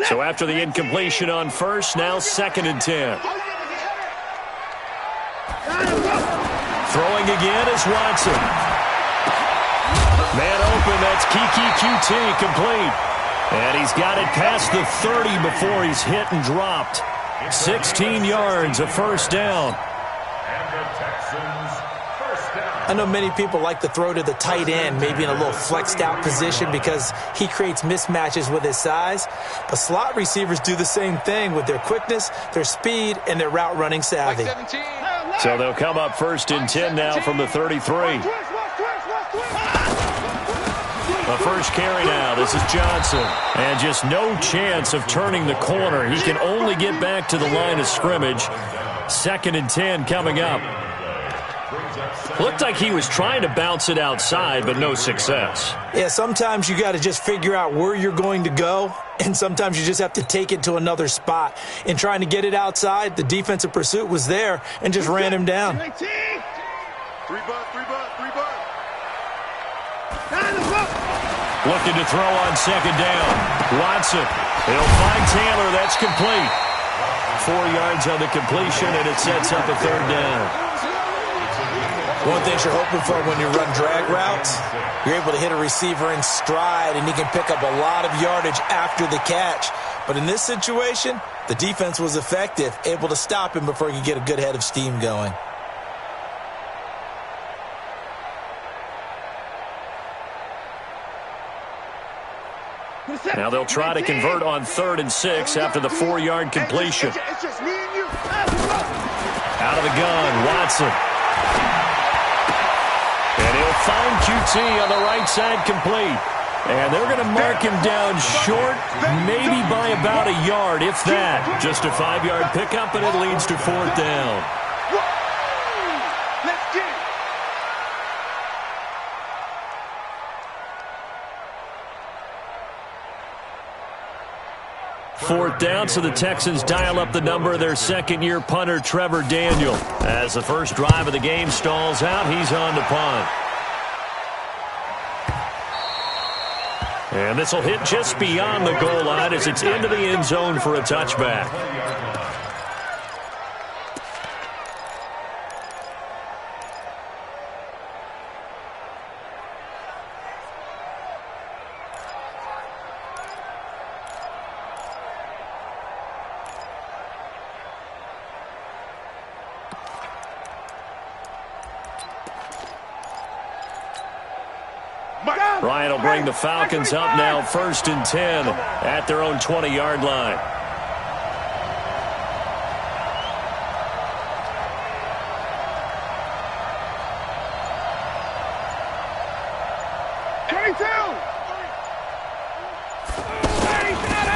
So after the incompletion on first, now 2nd and 10. Throwing again is Watson. Man open, that's Kiki QT, complete. And he's got it past the 30 before he's hit and dropped. 16 yards, a first down. I know many people like to throw to the tight end, maybe in a little flexed out position because he creates mismatches with his size. But slot receivers do the same thing with their quickness, their speed, and their route running savvy. So they'll come up 1st and 10 now from the 33. The first carry now. This is Johnson. And just no chance of turning the corner. He can only get back to the line of scrimmage. 2nd and 10 coming up. Looked like he was trying to bounce it outside, but no success. Yeah, sometimes you got to just figure out where you're going to go, and sometimes you just have to take it to another spot. In trying to get it outside, the defensive pursuit was there and just ran him down. Looking to throw on 2nd down. Watson. He'll find Taylor. That's complete. 4 yards on the completion, and it sets up a 3rd down. One of the things you're hoping for when you run drag routes, you're able to hit a receiver in stride, and he can pick up a lot of yardage after the catch. But in this situation, the defense was effective, able to stop him before he could get a good head of steam going. Now they'll try to convert on 3rd and 6 after the 4-yard completion. Out of the gun, Watson. And he'll find QT on the right side, complete. And they're going to mark him down short, maybe by about a yard, if that. Just a 5-yard pickup, and it leads to 4th down. Fourth down, so the Texans dial up the number of their 2nd-year punter, Trevor Daniel. As the first drive of the game stalls out, he's on to punt. And this will hit just beyond the goal line as it's into the end zone for a touchback. Ryan will bring the Falcons up now 1st and 10 at their own 20-yard line.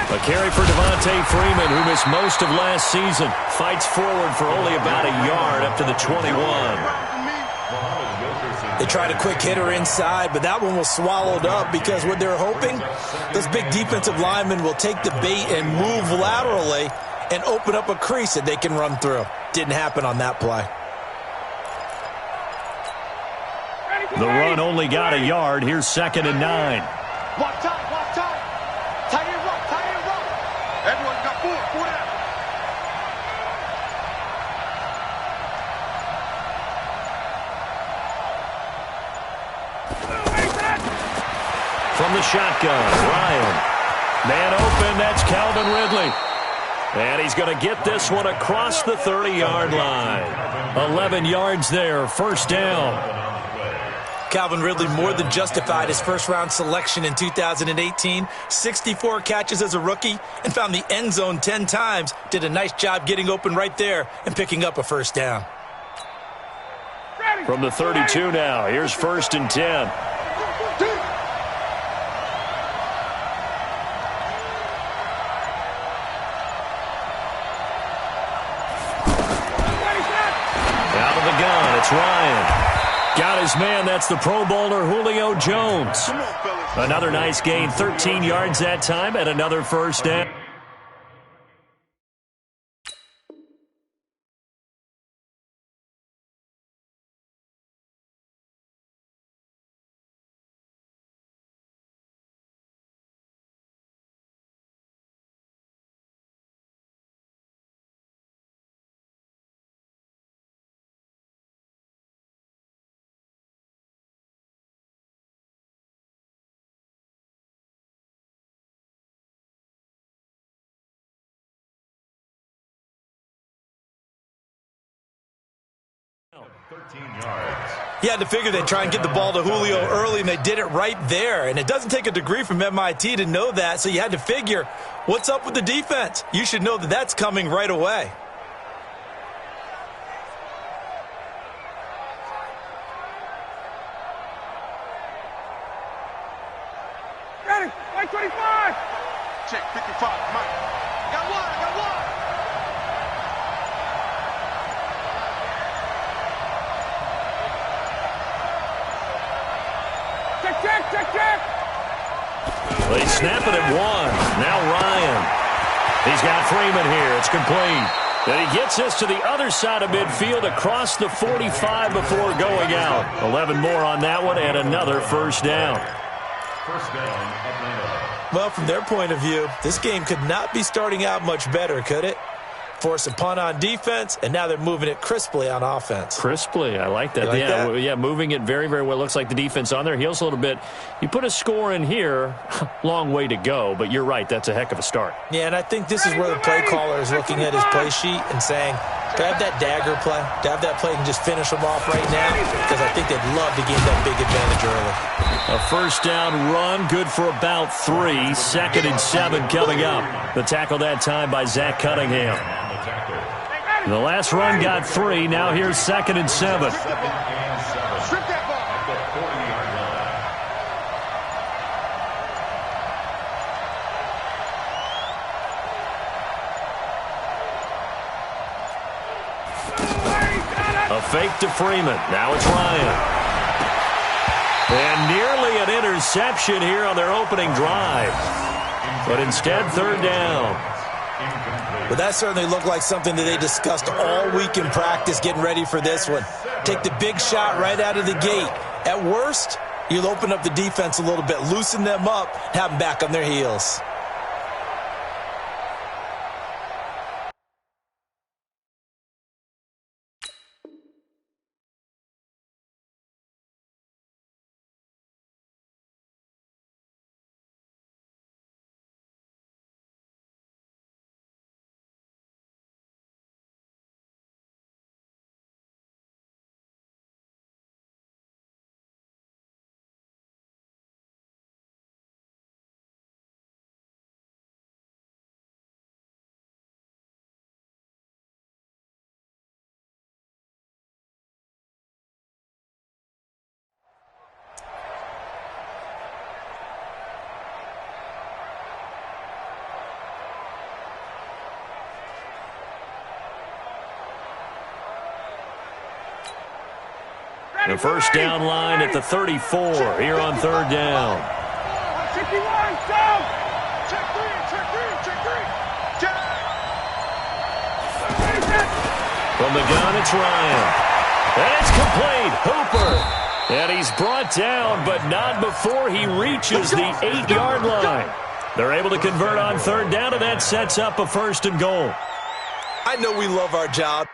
A carry for Devontae Freeman, who missed most of last season. Fights forward for only about a yard up to the 21. They tried a quick hitter inside, but that one was swallowed up because what they're hoping, this big defensive lineman will take the bait and move laterally and open up a crease that they can run through. Didn't happen on that play. The run only got a yard. Here's 2nd and 9. Block time, block time. Tight end rock, tight end rock. Everyone got 4 down. From the shotgun, Ryan. Man open, that's Calvin Ridley. And he's going to get this one across the 30-yard line. 11 yards there, 1st down. Calvin Ridley more than justified his first-round selection in 2018. 64 catches as a rookie and found the end zone 10 times. Did a nice job getting open right there and picking up a 1st down. From the 32 now, here's 1st and 10. Out of the gun, it's Ryan. Got his man, that's the Pro Bowler Julio Jones. Another nice gain, 13 yards that time, and another 1st down. 13 yards. You had to figure they'd try and get the ball to Julio early, and they did it right there. And it doesn't take a degree from MIT to know that, so you had to figure, what's up with the defense? You should know that that's coming right away. Got it. 125. Check 55. Mike. Got one. Check. They snap it at one. Now Ryan. He's got Freeman here. It's complete. And he gets this to the other side of midfield across the 45 before going out. 11 more on that one and another first down. First down, Atlanta. Well, from their point of view, this game could not be starting out much better, could it? Force a punt on defense, and now they're moving it crisply on offense. Crisply, I like that. Yeah, moving it very, very well. Looks like the defense on their heels a little bit. You put a score in here, long way to go, but you're right, that's a heck of a start. Yeah, and I think this is where the play caller is looking at his play sheet and saying, can I have that dagger play? Do I have that play and just finish them off right now? Because I think they'd love to gain that big advantage early. A first down run, good for about 3. 2nd and 7 coming up. The tackle that time by Zach Cunningham. The last run got 3. Now here's 2nd and 7. Strip that ball. At the 40-yard line. A fake to Freeman. Now it's Ryan. And nearly an interception here on their opening drive. But instead, 3rd down. But that certainly looked like something that they discussed all week in practice getting ready for this one. Take the big shot right out of the gate. At worst, you'll open up the defense a little bit, loosen them up, have them back on their heels. The first down line at the 34 here on 3rd down. Check 1, go! Check 3. From the gun, it's Ryan. And it's complete. Hooper. And he's brought down, but not before he reaches the 8-yard line. They're able to convert on 3rd down, and that sets up a 1st and goal. I know we love our job.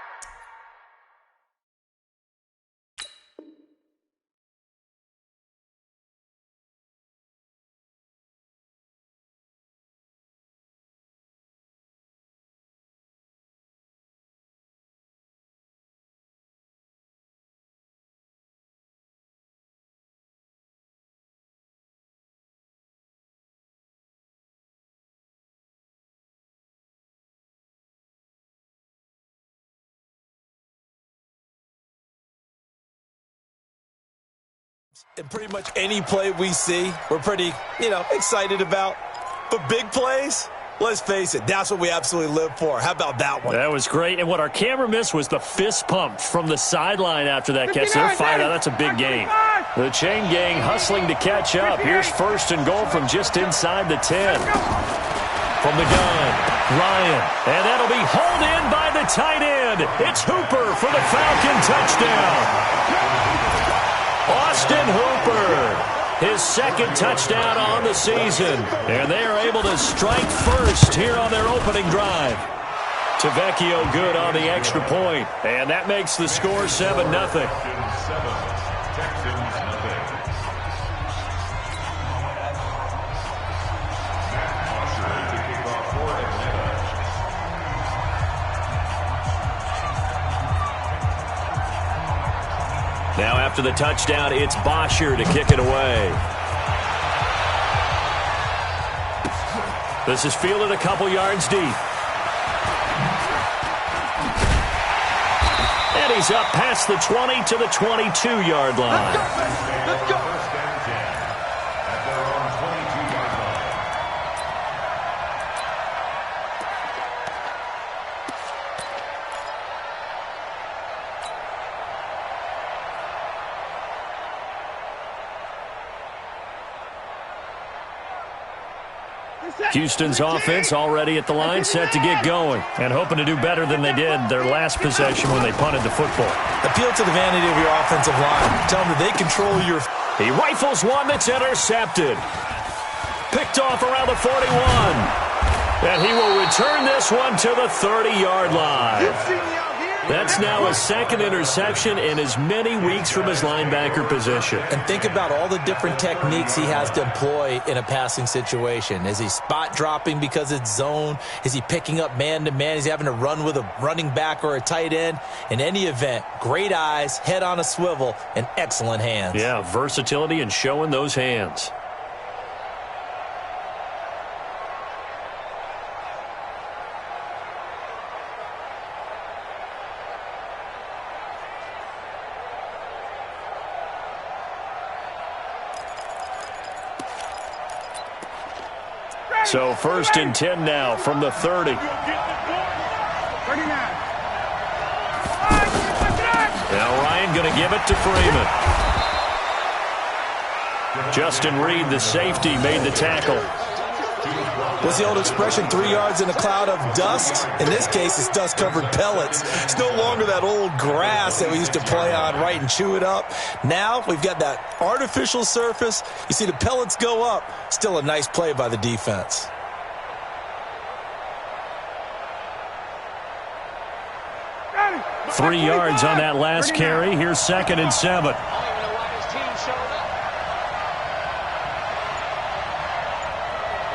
In pretty much any play we see, we're pretty, excited about. But big plays, let's face it, that's what we absolutely live for. How about that one? That was great. And what our camera missed was the fist pump from the sideline after that catch. They're fired out. That's a big gain. The chain gang hustling to catch up. Here's 1st and goal from just inside the 10. From the gun, Ryan. And that'll be hauled in by the tight end. It's Hooper for the Falcon touchdown. Austin Hooper, his 2nd touchdown on the season. And they are able to strike first here on their opening drive. Tavecchio good on the extra point. And that makes the score 7-0. Texans, Now after the touchdown, it's Bosher to kick it away. This is fielded a couple yards deep. And he's up past the 20 to the 22-yard line. Let's go. First down 10 at their own 22-yard line. Houston's offense already at the line, set to get going, and hoping to do better than they did their last possession when they punted the football. Appeal to the vanity of your offensive line. Tell them that they control your... He rifles one that's intercepted. Picked off around the 41. And he will return this one to the 30-yard line. That's now a second interception in as many weeks from his linebacker position. And think about all the different techniques he has to employ in a passing situation. Is he spot dropping because it's zone? Is he picking up man-to-man? Is he having to run with a running back or a tight end? In any event, great eyes, head on a swivel, and excellent hands. Yeah, versatility and showing those hands. So first and 10 now from the 30. Now Ryan going to give it to Freeman. Justin Reed, the safety, made the tackle. What's the old expression, 3 yards in a cloud of dust? In this case, it's dust-covered pellets. It's no longer that old grass that we used to play on, right, and chew it up. Now we've got that artificial surface. You see the pellets go up. Still a nice play by the defense. Three yards on that last carry. Here's second and 7.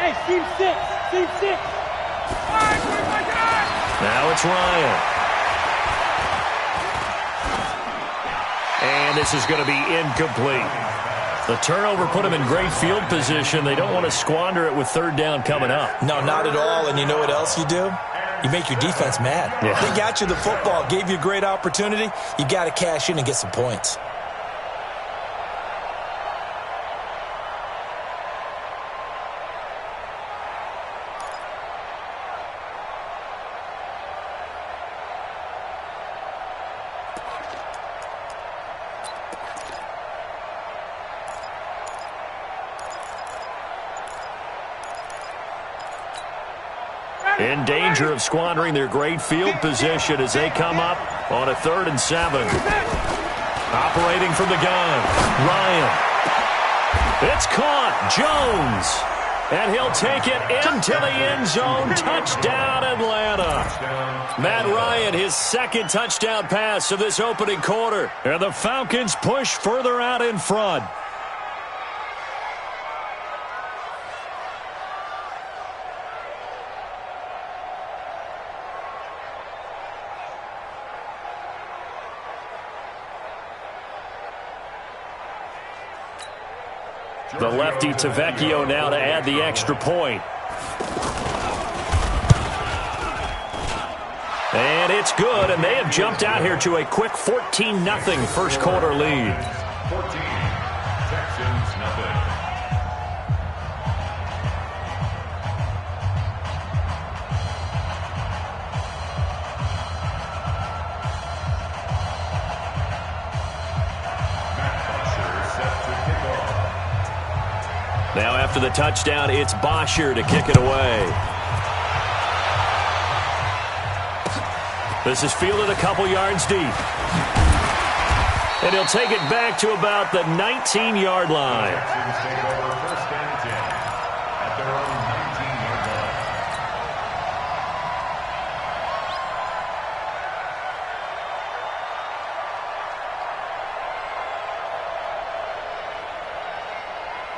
Hey, team 6. Team 6. Now it's Ryan. And this is going to be incomplete. The turnover put him in great field position. They don't want to squander it with third down coming up. No, not at all. And you know what else you do? You make your defense mad. Yeah. They got you the football, gave you a great opportunity. You got to cash in and get some points. In danger of squandering their great field position as they come up on a 3rd and 7. Operating from the gun, Ryan. It's caught, Jones. And he'll take it into the end zone. Touchdown, Atlanta. Matt Ryan, his second touchdown pass of this opening quarter. And the Falcons push further out in front. The lefty to Vecchio now to add the extra point. And it's good, and they have jumped out here to a quick 14-0 first quarter lead. 14, Texans nothing. Now after the touchdown, it's Bosher to kick it away. This is fielded a couple yards deep. And he'll take it back to about the 19-yard line. Texans take over first and 10 at their own 19-yard line.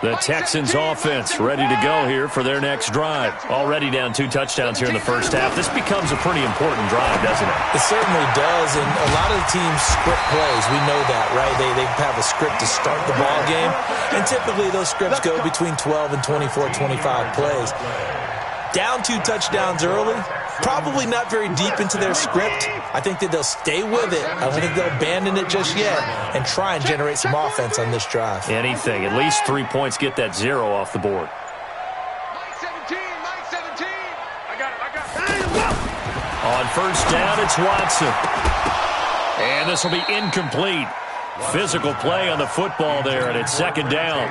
The Texans offense ready to go here for their next drive. Already down 2 touchdowns here in the first half. This becomes a pretty important drive, doesn't it? It certainly does, and a lot of the teams script plays. We know that, right? They have a script to start the ball game, and typically those scripts go between 12 and 24, 25 plays. Down 2 touchdowns early, probably not very deep into their script. I think that they'll stay with it. I don't think they'll abandon it just yet and try and generate some offense on this drive. Anything. At least 3 points, get that 0 off the board. Mike 17. I got it. On first down, it's Watson. And this will be incomplete. Physical play on the football there, and it's second down.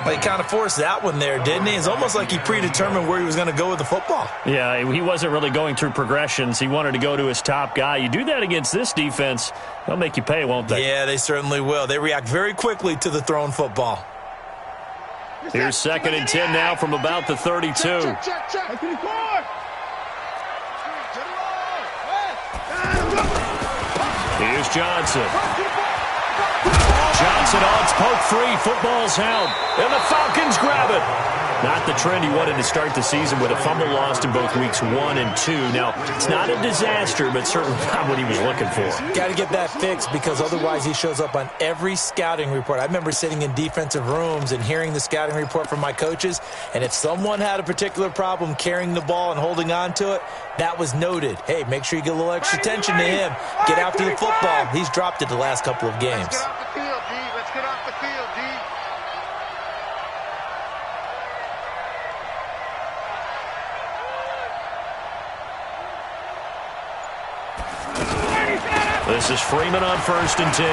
Well, he kind of forced that one there, didn't he? It's almost like he predetermined where he was going to go with the football. Yeah, he wasn't really going through progressions. He wanted to go to his top guy. You do that against this defense, they'll make you pay, won't they? Yeah, they certainly will. They react very quickly to the thrown football. Here's second and 10 now from about the 32. Check. Here's Johnson. Johnson on poke free. Football's out. And the Falcons grab it. Not the trend he wanted to start the season with a fumble lost in both weeks 1 and 2. Now, it's not a disaster, but certainly not what he was looking for. Got to get that fixed because otherwise he shows up on every scouting report. I remember sitting in defensive rooms and hearing the scouting report from my coaches, and if someone had a particular problem carrying the ball and holding on to it, that was noted. Hey, make sure you get a little extra attention to him. Get after the football. He's dropped it the last couple of games. Let's get off the field, D. Let's get off the field, D. This is Freeman on first and 10.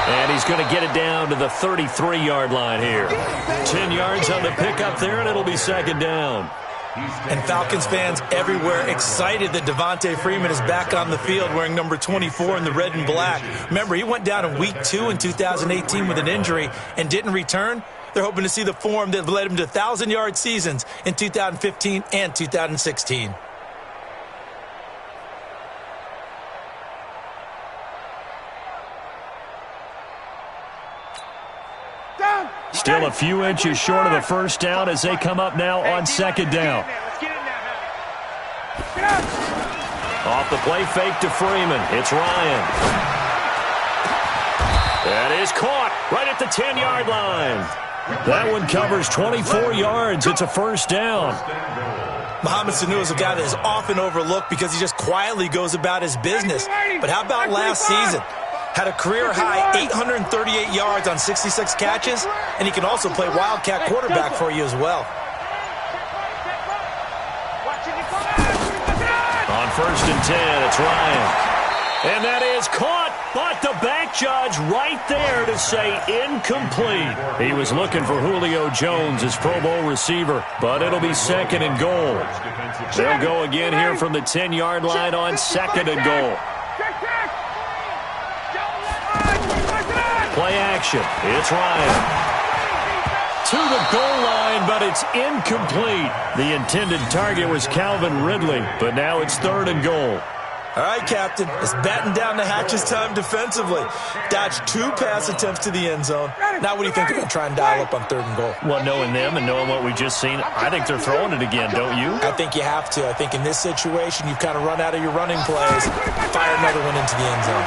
And he's going to get it down to the 33-yard line here. 10 yards on the pickup there, and it'll be second down. And Falcons fans everywhere excited that Devontae Freeman is back on the field wearing number 24 in the red and black. Remember, he went down in week 2 in 2018 with an injury and didn't return. They're hoping to see the form that led him to 1,000-yard seasons in 2015 and 2016. Still a few inches short of a first down as they come up now on second down. Off the play fake to Freeman. It's Ryan. That is caught right at the 10-yard line. That one covers 24 yards. It's a first down. Mohamed Sanu is a guy that is often overlooked because he just quietly goes about his business. But how about last season? Had a career-high 838 yards on 66 catches, and he can also play wildcat quarterback for you as well. On first and 10, it's Ryan. And that is caught, but the back judge right there to say incomplete. He was looking for Julio Jones, his Pro Bowl receiver, but it'll be second and goal. They'll go again here from the 10-yard line on second and goal. Play action. It's Ryan. To the goal line, but it's incomplete. The intended target was Calvin Ridley, but now it's third and goal. All right, Captain. It's batten down the hatches time defensively. Dodged 2 pass attempts to the end zone. Now what do you think they're going to try and dial up on third and goal? Well, knowing them and knowing what we just seen, I think they're throwing it again, don't you? I think you have to. I think in this situation, you've kind of run out of your running plays. Fire another one into the end zone.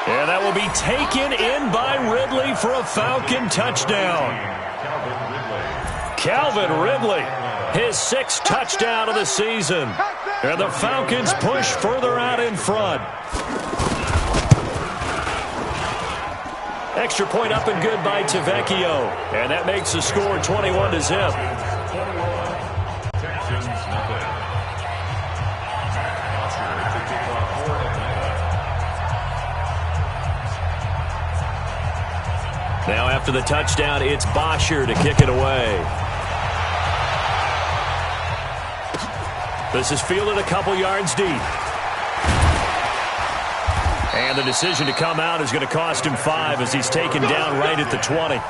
And that will be taken in by Ridley for a Falcon touchdown. Calvin Ridley, his 6th touchdown of the season. And the Falcons push further out in front. Extra point up and good by Tavecchio. And that makes the score 21-0. Now after the touchdown, it's Bosher to kick it away. This is fielded a couple yards deep. And the decision to come out is going to cost him 5 as he's taken down right at the 20.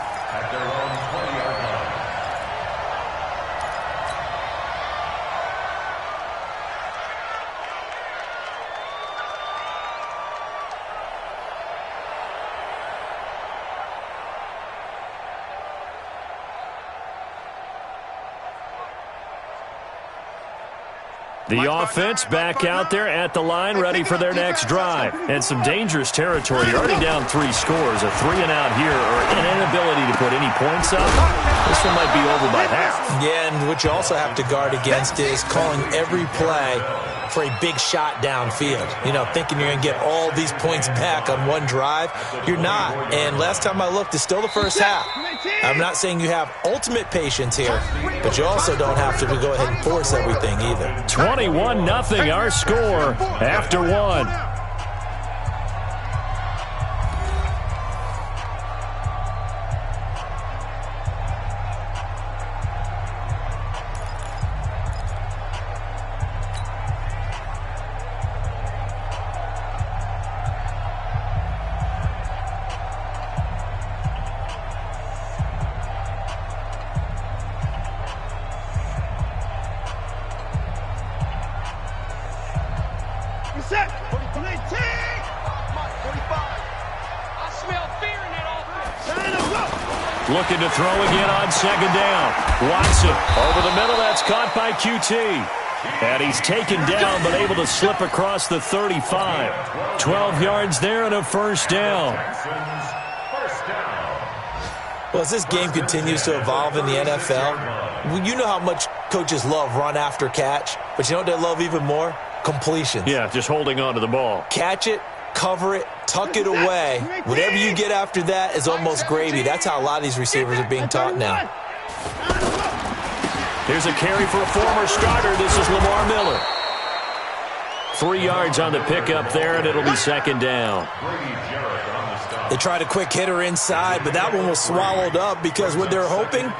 The offense back out there at the line, ready for their next drive. And some dangerous territory. You're already down 3 scores. A 3-and-out here, or an inability to put any points up. This one might be over by half. Yeah, and what you also have to guard against is calling every play for a big shot downfield. You know, thinking you're going to get all these points back on one drive. You're not. And last time I looked, it's still the first half. I'm not saying you have ultimate patience here, but you also don't have to go ahead and force everything either. 21-0 our score after 1. Set. 19. Mike, 45. I smell fear in that offense. Looking to throw again on 2nd down. Watson over the middle. That's caught by QT. And he's taken down but able to slip across the 35. 12 yards there and a first down. Well, as this game continues to evolve in the NFL, you know how much coaches love run after catch, but you know what they love even more? Completions. Yeah, just holding on to the ball. Catch it, cover it, tuck it away. Whatever you get after that is almost gravy. That's how a lot of these receivers are being taught now. Here's a carry for a former starter. This is Lamar Miller. 3 yards on the pickup there, and it'll be 2nd down. They tried a quick hitter inside, but that one was swallowed up because what they're hoping,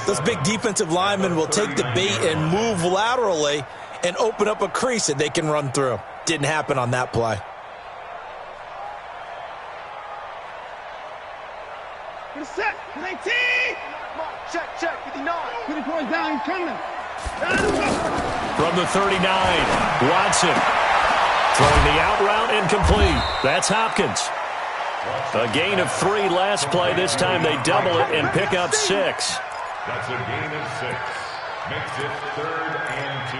those big defensive linemen will take the bait and move laterally and open up a crease that they can run through. Didn't happen on that play. Set. 19. Check. 59. 20 points down. He's coming. From the 39, Watson throwing the out route incomplete. That's Hopkins. A gain of 3 last play. This time they double it and pick up 6. That's a gain of 6. Makes it 3rd and 2.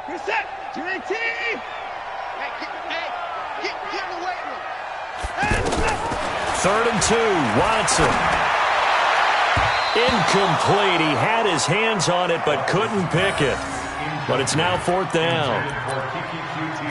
You're set. 218. Get in the weight room. 3rd and 2, Watson. Incomplete. He had his hands on it but couldn't pick it. But it's now 4th down.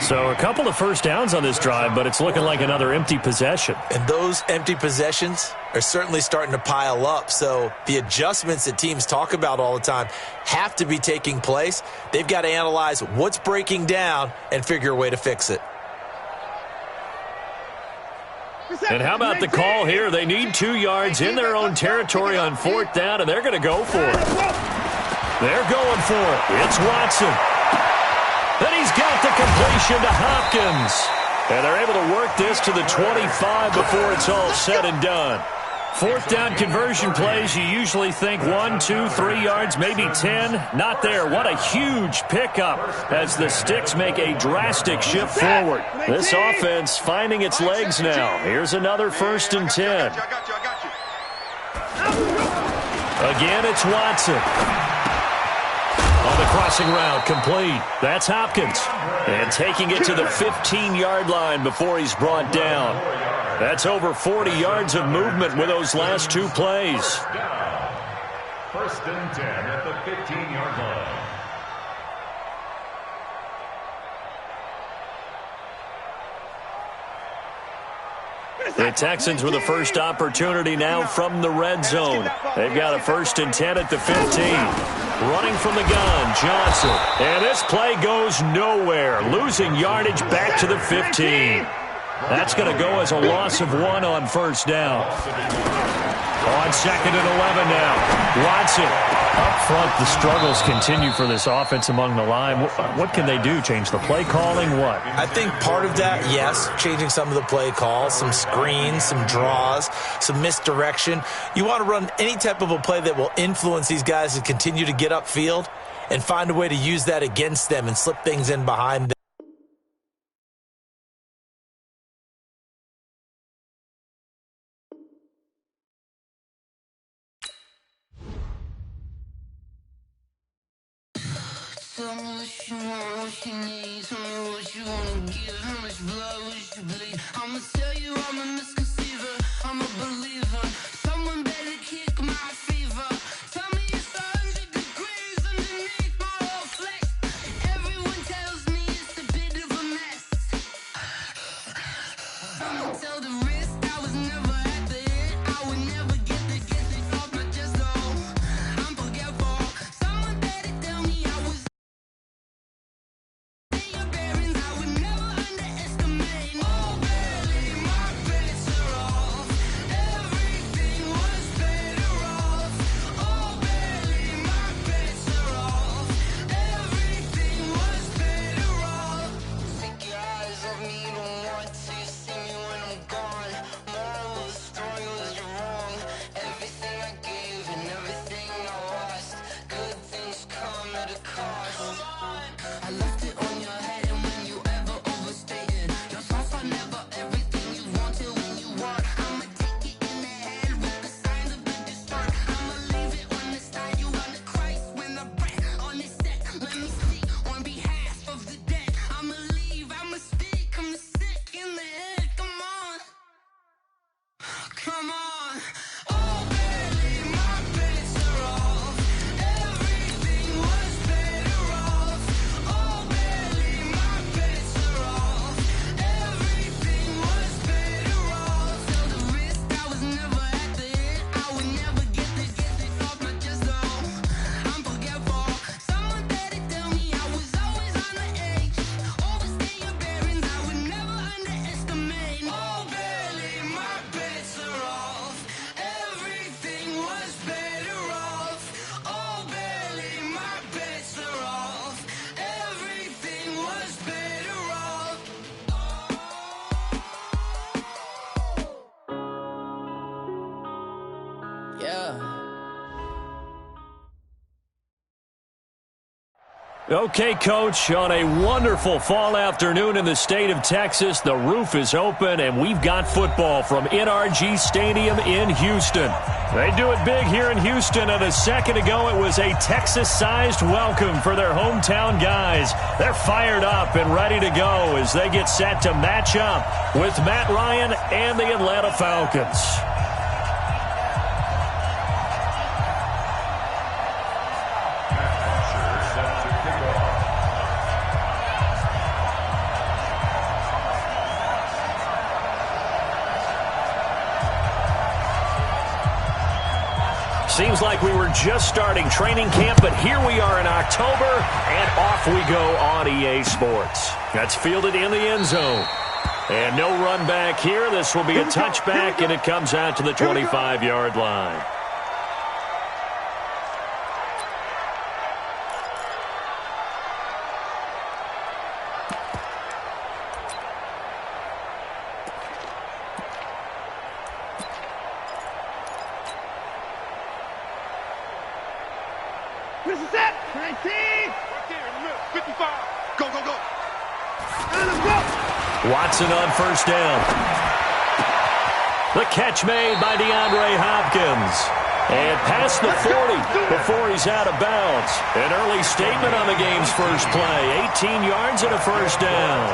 So a couple of first downs on this drive, but it's looking like another empty possession. And those empty possessions are certainly starting to pile up. So the adjustments that teams talk about all the time have to be taking place. They've got to analyze what's breaking down and figure a way to fix it. And how about the call here? They need 2 yards in their own territory on 4th down, and they're going to go for it. They're going for it. It's Watson. And he's got the completion to Hopkins. And they're able to work this to the 25 before it's all said and done. 4th down conversion plays, you usually think 1, 2, 3 yards, maybe 10. Not there. What a huge pickup as the Sticks make a drastic shift forward. This offense finding its legs now. Here's another 1st and 10. Again, it's Watson. On the crossing route, complete. That's Hopkins. And taking it to the 15-yard line before he's brought down. That's over 40 yards of movement with those last 2 plays. 1st and 10 at the 15-yard line. The Texans with the first opportunity now from the red zone. They've got a 1st and 10 at the 15. Running from the gun, Johnson. And this play goes nowhere. Losing yardage back to the 15. That's going to go as a loss of 1 on 1st down. On 2nd and 11 now. Watson Up front, the struggles continue for this offense among the line. What can they do? Change the play calling? What? I think part of that, yes, changing some of the play calls, some screens, some draws, some misdirection. You want to run any type of a play that will influence these guys to continue to get upfield and find a way to use that against them and slip things in behind them. Tell me what you want, what you need. Tell me what you wanna give. How much blood would you bleed? I'ma tell you I'm a misconceiver. I'm a believer. Someone better kick my fever. Tell me it's 100 degrees underneath my whole flesh. Everyone tells me it's a bit of a mess. I'ma tell the risk I was never at the end. I would never get this off my chest though. I'm forgetful. Someone better tell me I was. Come on. Oh, barely, my bets are off. Everything was better off. Oh, barely, my bets are off. Everything was better off. Till the risk, I was never at the end. I would never get this off my chest though. I'm forgetful. Someone better tell me I was always on the edge. Overstay your bearings, I would never underestimate. Oh, barely, my bets are off. Everything was better off. Oh, barely, my bets are off. Everything was better off. Yeah. Okay, Coach, on a wonderful fall afternoon in the state of Texas, the roof is open, and we've got football from NRG Stadium in Houston. They do it big here in Houston, and a second ago it was a Texas-sized welcome for their hometown guys. They're fired up and ready to go as they get set to match up with Matt Ryan and the Atlanta Falcons. Seems like we were just starting training camp, but here we are in October, and off we go on EA Sports. That's fielded in the end zone. And no run back here. This will be a touchback, and it comes out to the 25-yard line. This is it. 19. Right there in the middle. 55. Go, go, go. And let's go. Watson on first down. The catch made by DeAndre Hopkins. And past the 40 before he's out of bounds. An early statement on the game's first play. 18 yards and a first down.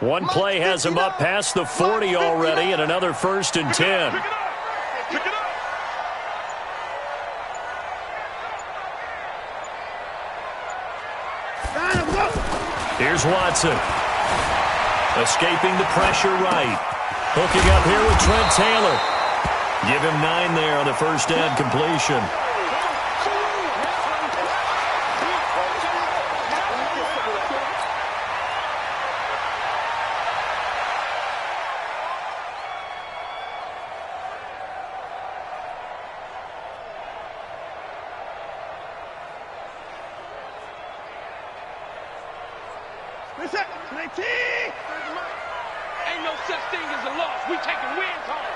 One play has him up past the 40 already, and another 1st and 10. Here's Watson. Escaping the pressure right. Hooking up here with Trent Taylor. Give him 9 there on the first down completion. Ain't no such thing as a loss. We taking wins home.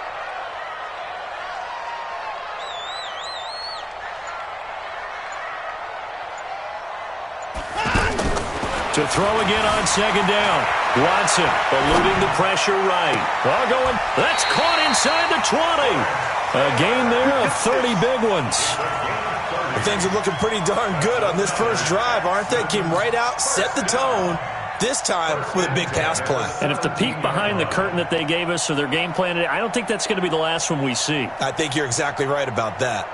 To throw again on 2nd down. Watson eluding the pressure right. Ball going. That's caught inside the 20. A gain there of 30 big ones. Things are looking pretty darn good on this first drive, aren't they? Came right out, set the tone, this time with a big pass play. And if the peek behind the curtain that they gave us or their game plan today, I don't think that's going to be the last one we see. I think you're exactly right about that.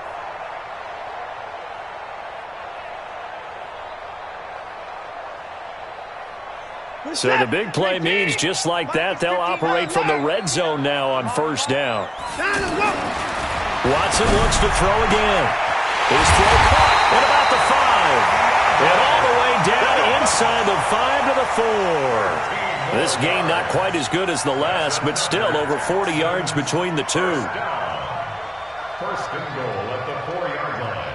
So the big play means just like that, they'll operate from the red zone now on 1st down. Watson looks to throw again. His throw caught. What about the 5? And all the way down inside the 5 to the 4. This game not quite as good as the last, but still over 40 yards between the two. 1st and goal at the 4-yard line.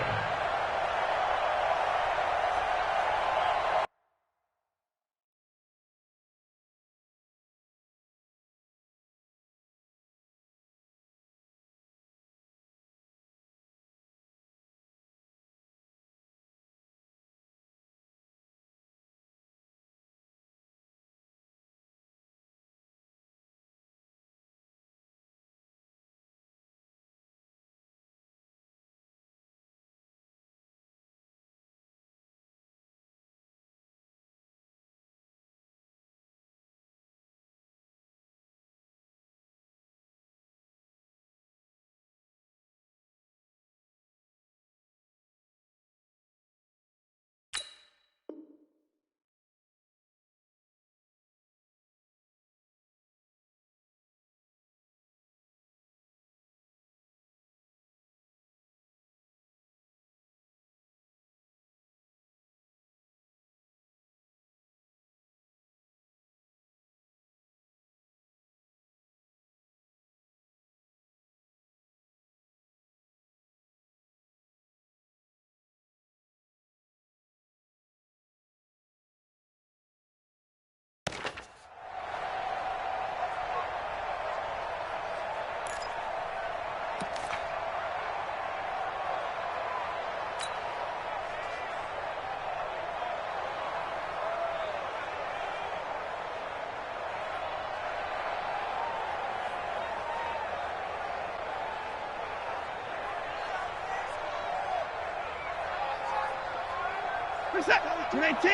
Reset. 19. Let's go,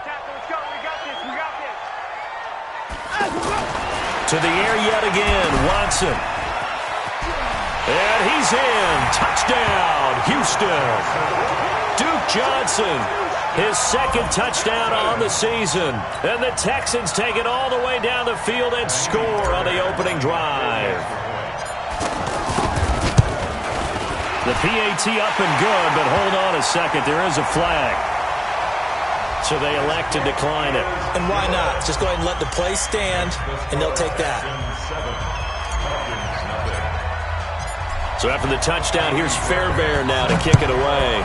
tackle. Let's go. We got this. We got this. To the air yet again, Watson. And he's in. Touchdown, Houston. Duke Johnson, his 2nd touchdown on the season. And the Texans take it all the way down the field and score on the opening drive. The PAT up and good, but hold on a second. There is a flag. So they elect to decline it. And why not? Just go ahead and let the play stand, and they'll take that. So after the touchdown, here's Fairbairn now to kick it away.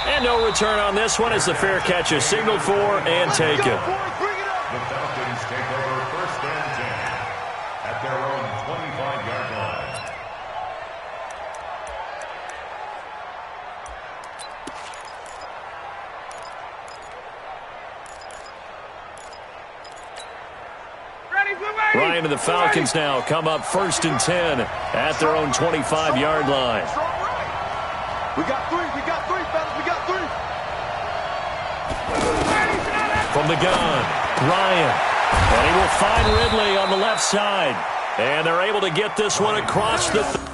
And no return on this one as the fair catch is signaled for and taken. The Falcons take over 1st and 10 at their own 25-yard line. Ryan and the Falcons now come up 1st and 10 at their own 25-yard line. We got 3. We got 3, fellas. We got 3. from the gun. Ryan. And he will find Ridley on the left side. And they're able to get this one across the...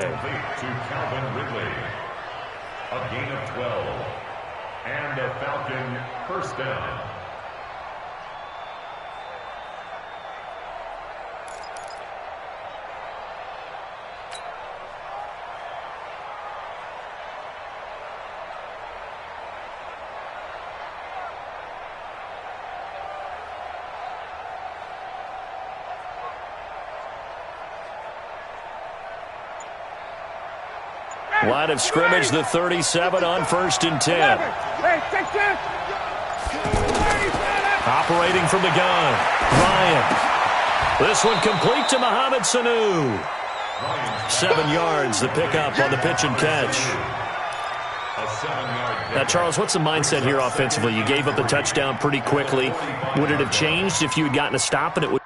Complete to Calvin Ridley. A gain of 12. And a Falcon first down. Line of scrimmage, the 37 on 1st and 10. Operating from the gun. Ryan. This one complete to Mohamed Sanu. 7 yards, the pickup on the pitch and catch. Now, Charles, what's the mindset here offensively? You gave up the touchdown pretty quickly. Would it have changed if you had gotten a stop and it would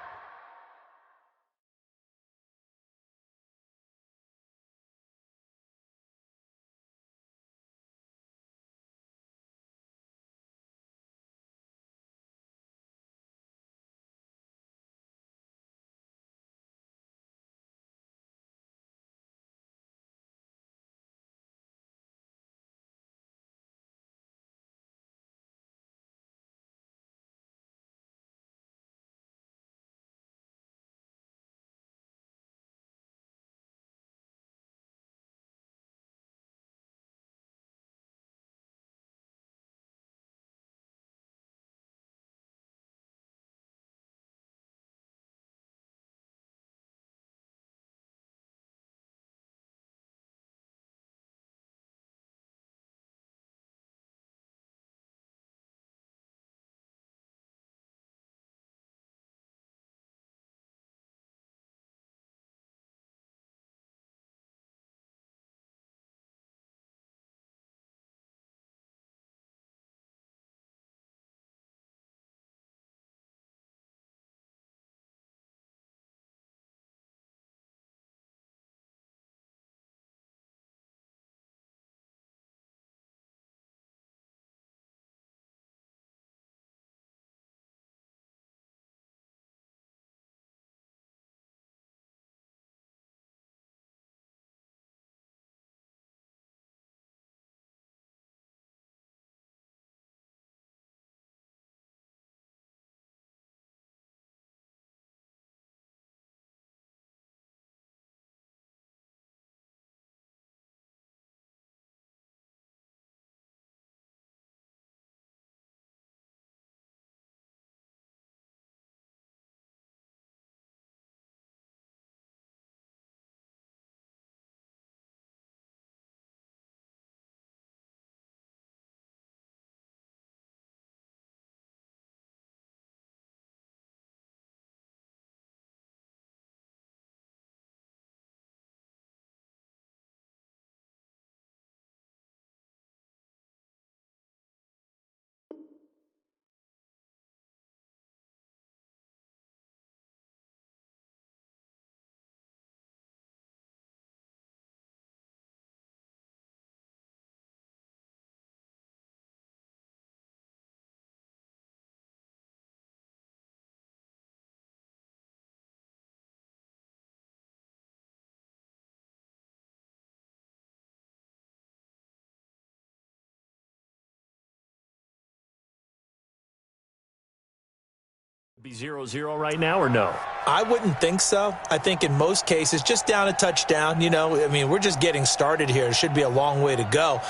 Be 0-0 right now or no? I wouldn't think so. I think in most cases, just down a touchdown, we're just getting started here. It should be a long way to go.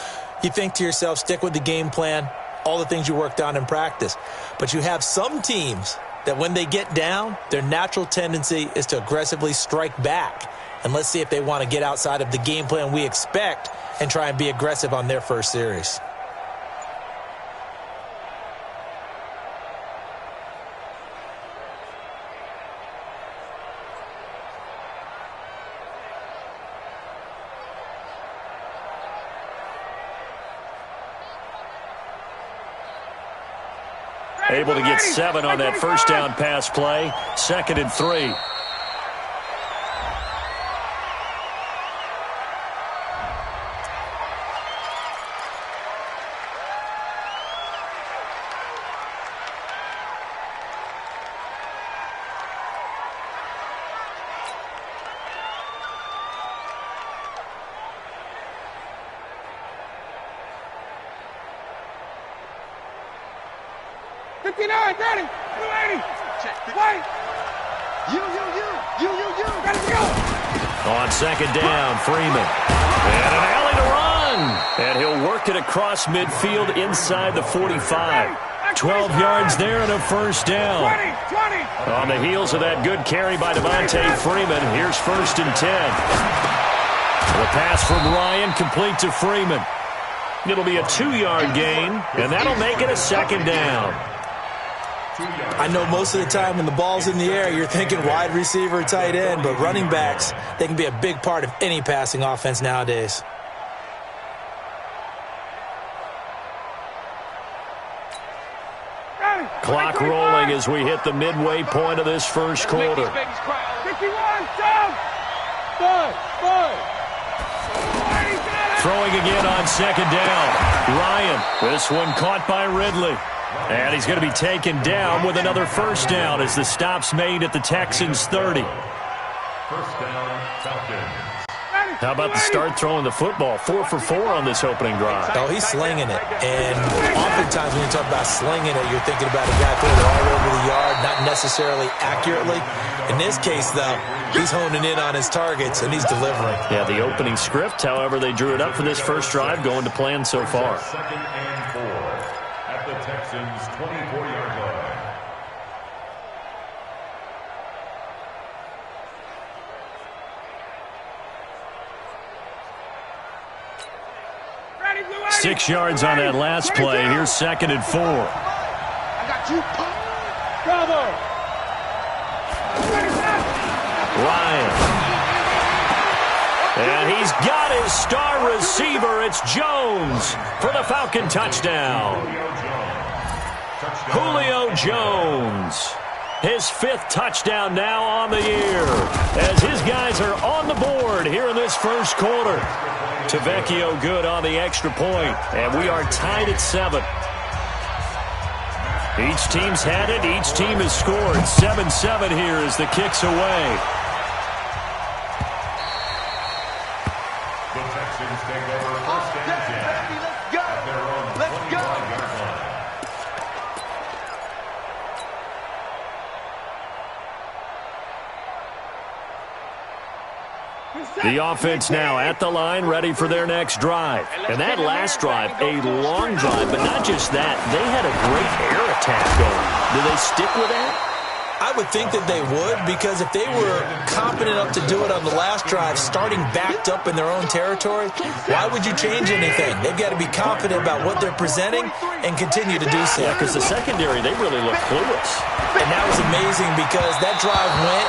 You think to yourself, stick with the game plan, all the things you worked on in practice. But you have some teams that when they get down, their natural tendency is to aggressively strike back. And let's see if they want to get outside of the game plan we expect and try and be aggressive on their first series. Able to get 7 on that first down pass play. 2nd and 3. Ready, 280. Check. Wait. You. Ready to go. On 2nd down, Freeman. And an alley to run. And he'll work it across midfield inside the 45. 12 yards there and a first down. 20. On the heels of that good carry by Devontae Freeman, here's 1st and 10. The pass from Ryan complete to Freeman. It'll be a 2-yard gain, and that'll make it a 2nd down. I know most of the time when the ball's in the air, you're thinking wide receiver, tight end, but running backs, they can be a big part of any passing offense nowadays. Clock rolling as we hit the midway point of this first quarter. 51, down. 5. Throwing again on 2nd down. Ryan, this one caught by Ridley. And he's going to be taken down with another first down as the stop's made at the Texans' 30. First down, Falcons. How about the start throwing the football? 4 for 4 on this opening drive. Oh, he's slinging it. And oftentimes when you talk about slinging it, you're thinking about a guy throwing it all over the yard, not necessarily accurately. In this case, though, he's honing in on his targets, and he's delivering. Yeah, the opening script, however, they drew it up for this first drive, going to plan so far. 2nd and 4 at the Texans' 24-yard line. Ready, Blue 80. 6 yards on that last play. Here's 2nd and 4. I got you. Bravo. Ryan. And he's got his star receiver. It's Jones for the Falcon touchdown. Julio Jones. His 5th touchdown now on the year as his guys are on the board here in this first quarter. Tavecchio good on the extra point, and we are tied at 7. Each team's had it. Each team has scored. 7-7 here as the kick's away. The Texans take over first and 10 at their own 25-yard line. The offense now at the line, ready for their next drive. And that last drive, a long drive, but not just that. They had a great air attack going. Do they stick with that? I would think that they would, because if they were confident enough to do it on the last drive, starting backed up in their own territory, why would you change anything? They've got to be confident about what they're presenting and continue to do so. Yeah, because the secondary, they really look clueless. And that was amazing because that drive went,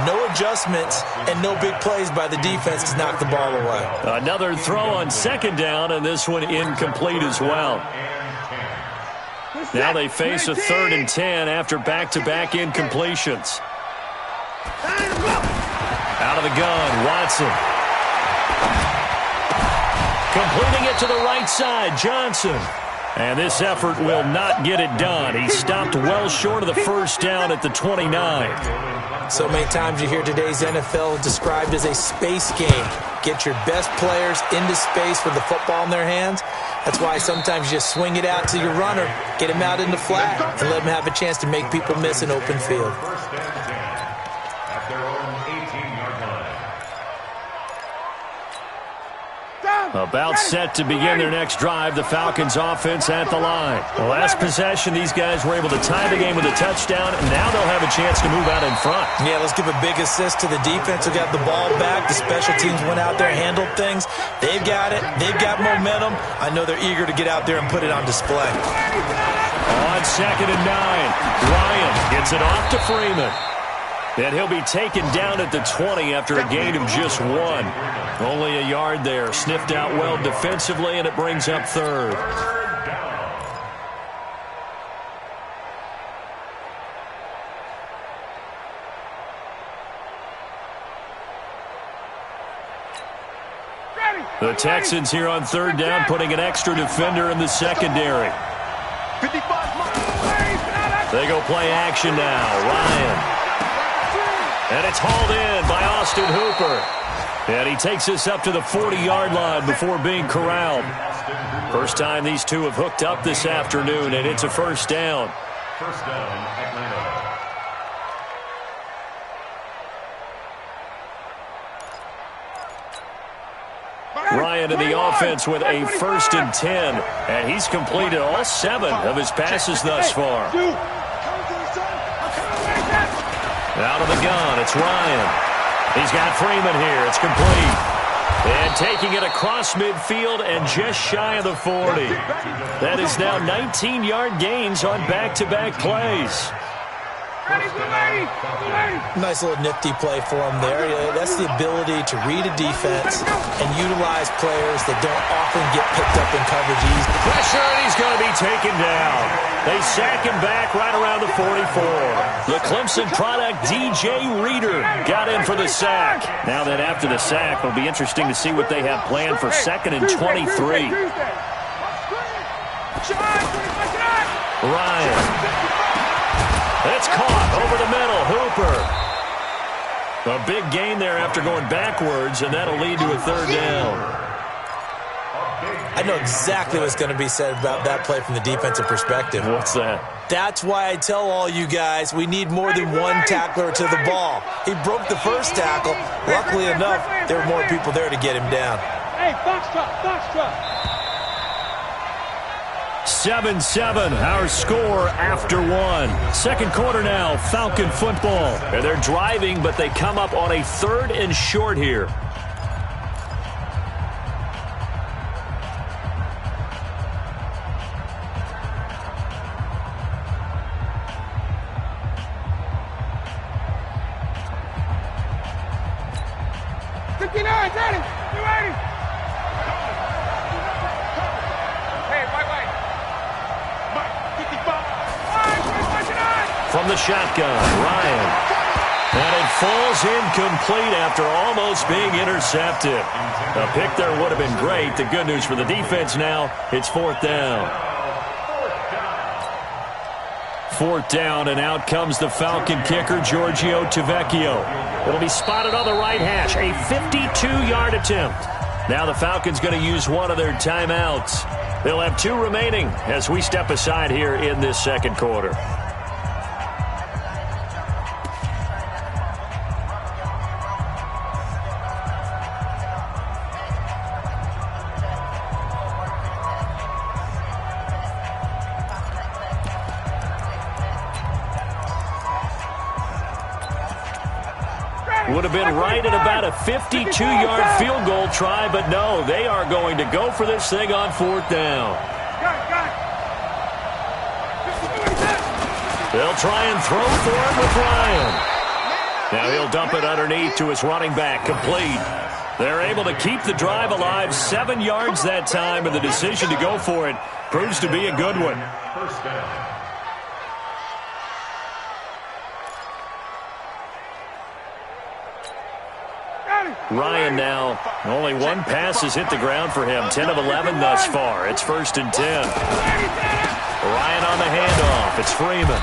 no adjustments, and no big plays by the defense to knock the ball away. Another throw on 2nd down, and this one incomplete as well. Now they face a 3rd and 10 after back-to-back incompletions. Out of the gun, Watson. Completing it to the right side, Johnson. And this effort will not get it done. He stopped well short of the first down at the 29. So many times you hear today's NFL described as a space game. Get your best players into space with the football in their hands. That's why sometimes you just swing it out to your runner, get him out in the flat, and let him have a chance to make people miss an open field. First and 10 at their own 18-yard line. About set to begin their next drive, the Falcons offense at the line. The last possession, these guys were able to tie the game with a touchdown, and now they'll have a chance to move out in front. Yeah, let's give a big assist to the defense who got the ball back. The special teams went out there, handled things. They've got it. They've got momentum. I know they're eager to get out there and put it on display. On 2nd and 9, Ryan gets it off to Freeman. And he'll be taken down at the 20 after a gain of just 1. Only a yard there. Sniffed out well defensively, and it brings up 3rd. The Texans here on 3rd down, putting an extra defender in the secondary. They go play action now. Ryan. And it's hauled in by Austin Hooper. And he takes us up to the 40-yard line before being corralled. First time these two have hooked up this afternoon, and it's a first down. First down, Atlanta. Ryan in the offense with a 1st and 10. And he's completed all 7 of his passes thus far. Out of the gun, it's Ryan. He's got Freeman here. It's complete. And taking it across midfield and just shy of the 40. That is now 19-yard gains on back-to-back plays. Nice little nifty play for him there. That's the ability to read a defense and utilize players that don't often get picked up in coverage easily. Pressure, and he's going to be taken down. They sack him back right around the 44. The Clemson product, DJ Reader, got in for the sack. Now that after the sack, it'll be interesting to see what they have planned for 2nd and 23. Ryan. It's caught over the middle. Hooper. A big gain there after going backwards, and that'll lead to a 3rd down. I know exactly what's going to be said about that play from the defensive perspective. What's that? That's why I tell all you guys we need more than one tackler to the ball. He broke the first tackle. Luckily enough, there were more people there to get him down. Hey, box truck. 7-7, our score after 1. Second quarter now, Falcon football. And they're driving, but they come up on a 3rd and short here. From the shotgun, Ryan. And it falls incomplete after almost being intercepted. A pick there would have been great. The good news for the defense now, it's 4th down. 4th down, and out comes the Falcon kicker, Giorgio Tavecchio. It'll be spotted on the right hash, a 52-yard attempt. Now the Falcons going to use one of their timeouts. They'll have 2 remaining as we step aside here in this second quarter. Would have been right at about a 52-yard field goal try, but no, they are going to go for this thing on 4th down. They'll try and throw for it with Ryan. Now he'll dump it underneath to his running back, complete. They're able to keep the drive alive, 7 yards that time, and the decision to go for it proves to be a good one. First down. Ryan now, only one pass has hit the ground for him. 10 of 11 thus far. It's 1st and 10. Ryan on the handoff. It's Freeman.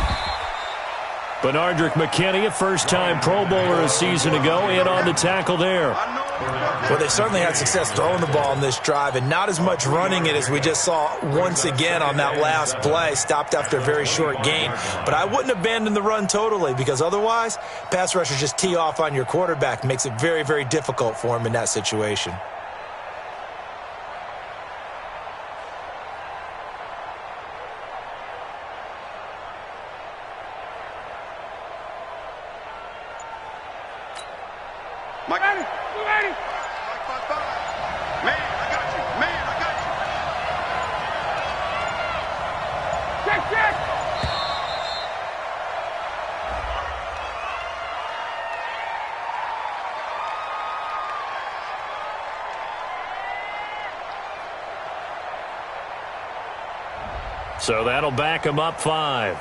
Benardrick McKinney, a first-time Pro Bowler a season ago, in on the tackle there. Well, they certainly had success throwing the ball in this drive, and not as much running it as we just saw once again on that last play. Stopped after a very short gain. But I wouldn't abandon the run totally, because otherwise, pass rushers just tee off on your quarterback. Makes it very, very difficult for him in that situation. So that'll back him up 5.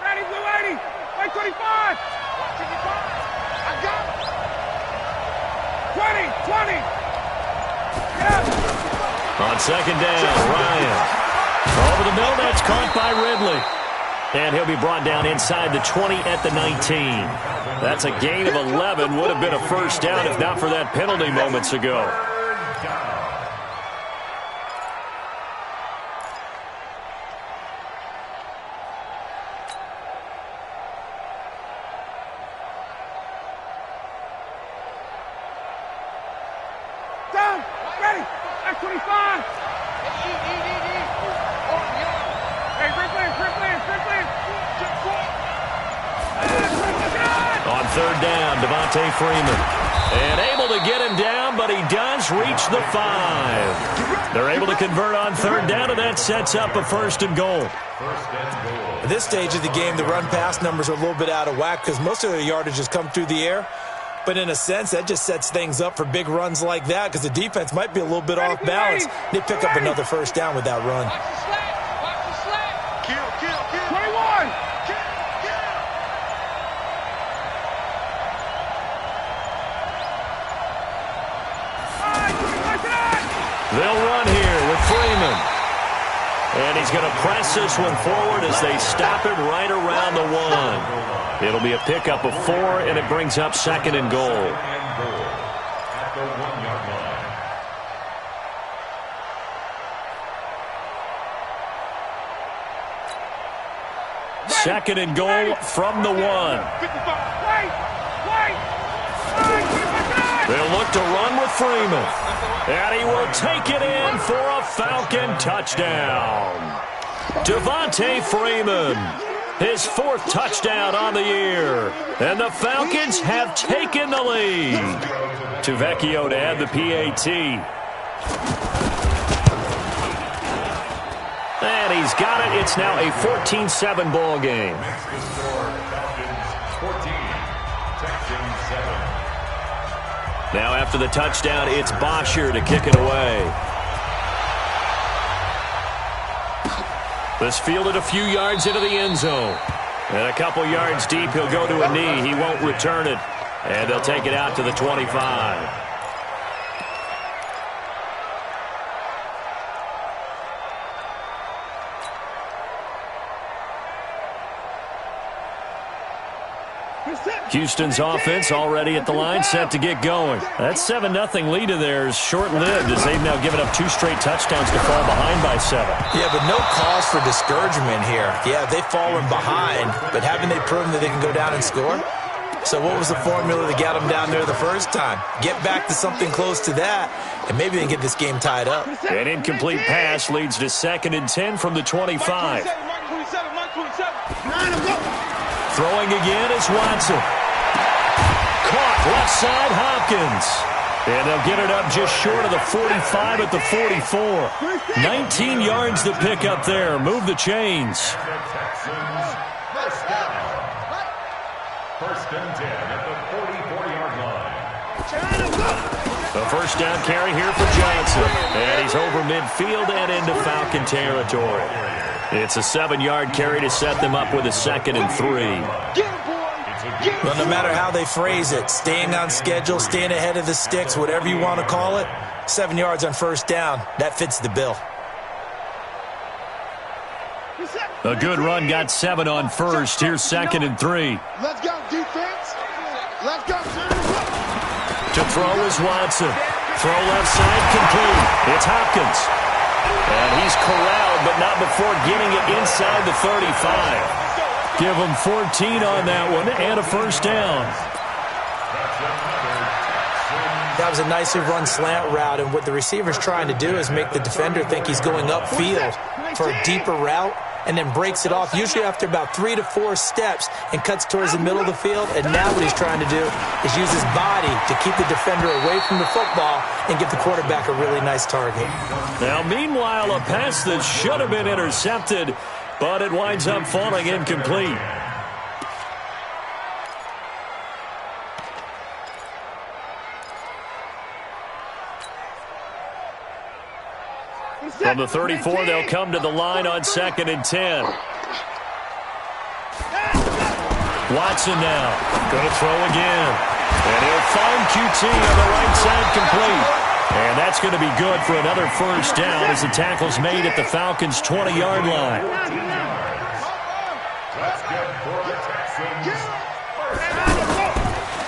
Ready, blue 80, white 25. I got it. 20. On 2nd down, Ryan. Over the middle, that's caught by Ridley. And he'll be brought down inside the 20 at the 19. That's a gain of 11. Would have been a first down if not for that penalty moments ago. Freeman. And able to get him down, but he does reach the 5. They're able to convert on 3rd down, and that sets up a 1st and goal. At this stage of the game, the run-pass numbers are a little bit out of whack because most of the yardage has come through the air. But in a sense, that just sets things up for big runs like that because the defense might be a little bit off balance. They pick up another 1st down with that run. Watch the slack. Kill. 21. They'll run here with Freeman. And he's going to press this one forward as they stop him right around the 1. It'll be a pickup of 4, and it brings up 2nd and goal. At the 1-yard line. 2nd and goal from the 1. They'll look to run with Freeman. And he will take it in for a Falcon touchdown. Devontae Freeman, his 4th touchdown on the year. And the Falcons have taken the lead. Tuvecchio to add the PAT. And he's got it. It's now a 14-7 ball game. Falcons 14, Texans 7. Now after the touchdown, it's Bosher to kick it away. This fielded a few yards into the end zone. And a couple yards deep, he'll go to a knee. He won't return it. And they'll take it out to the 25. Houston's offense already at the line, set to get going. That 7-0 lead of theirs short-lived as they've now given up 2 straight touchdowns to fall behind by 7. Yeah, but no cause for discouragement here. Yeah, they've fallen behind, but haven't they proven that they can go down and score? So what was the formula to get them down there the first time? Get back to something close to that, and maybe they can get this game tied up. An incomplete pass leads to 2nd and 10 from the 25. Throwing again is Watson. Caught left side, Hopkins. And they'll get it up just short of the 45 at the 44. 19 yards to pick up there. Move the chains. First and 10 at the 44-yard line. A first down carry here for Johnson. And he's over midfield and into Falcon territory. It's a 7-yard carry to set them up with a 2nd and 3. Well, no matter how they phrase it, staying on schedule, staying ahead of the sticks, whatever you want to call it, 7 yards on first down, that fits the bill. A good run got 7 on first. Here's 2nd and 3. Let's go, defense. Let's go, To throw is Watson. Throw left side complete. It's Hopkins. And he's corralled, but not before getting it inside the 35. Give him 14 on that one and a first down. That was a nicely run slant route, and what the receiver's trying to do is make the defender think he's going upfield for a deeper route, and then breaks it off, usually after about 3 to 4 steps, and cuts towards the middle of the field. And now what he's trying to do is use his body to keep the defender away from the football and get the quarterback a really nice target. Now, meanwhile, a pass that should have been intercepted, but it winds up falling incomplete. From the 34, they'll come to the line on 2nd and 10. Watson now. Going to throw again. And he'll find QT on the right side complete. And that's going to be good for another first down as the tackle's made at the Falcons' 20-yard line.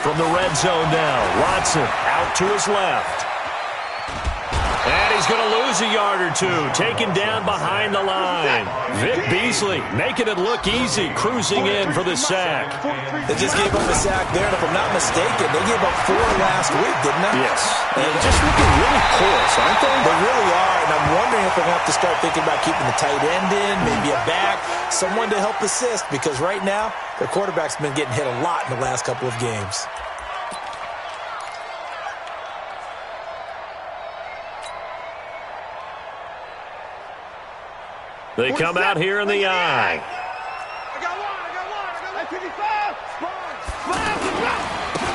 From the red zone now, Watson out to his left. And he's going to lose a yard or two, taken down behind the line. Vic Beasley making it look easy, cruising in for the sack. They just gave up a sack there, and if I'm not mistaken, they gave up 4 last week, didn't they? Yes. And just looking really porous, aren't they? They really are, and I'm wondering if they're going to have to start thinking about keeping the tight end in, maybe a back, someone to help assist, because right now, their quarterback's been getting hit a lot in the last couple of games. They come out here in the eye.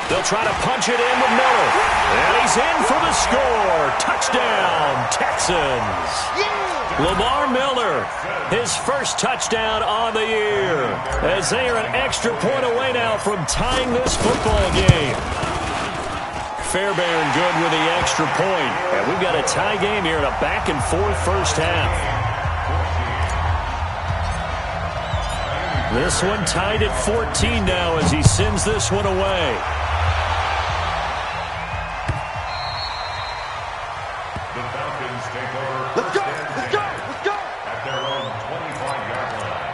They'll try to punch it in with Miller. And he's in for the score. Touchdown, Texans. Lamar Miller, his first touchdown on the year, as they are an extra point away now from tying this football game. Fairbairn good with the extra point. And we've got a tie game here in a back-and-forth first half. This one tied at 14 now as he sends this one away. The Falcons take over. Let's go, let's go, let's go. At their own 25-yard line.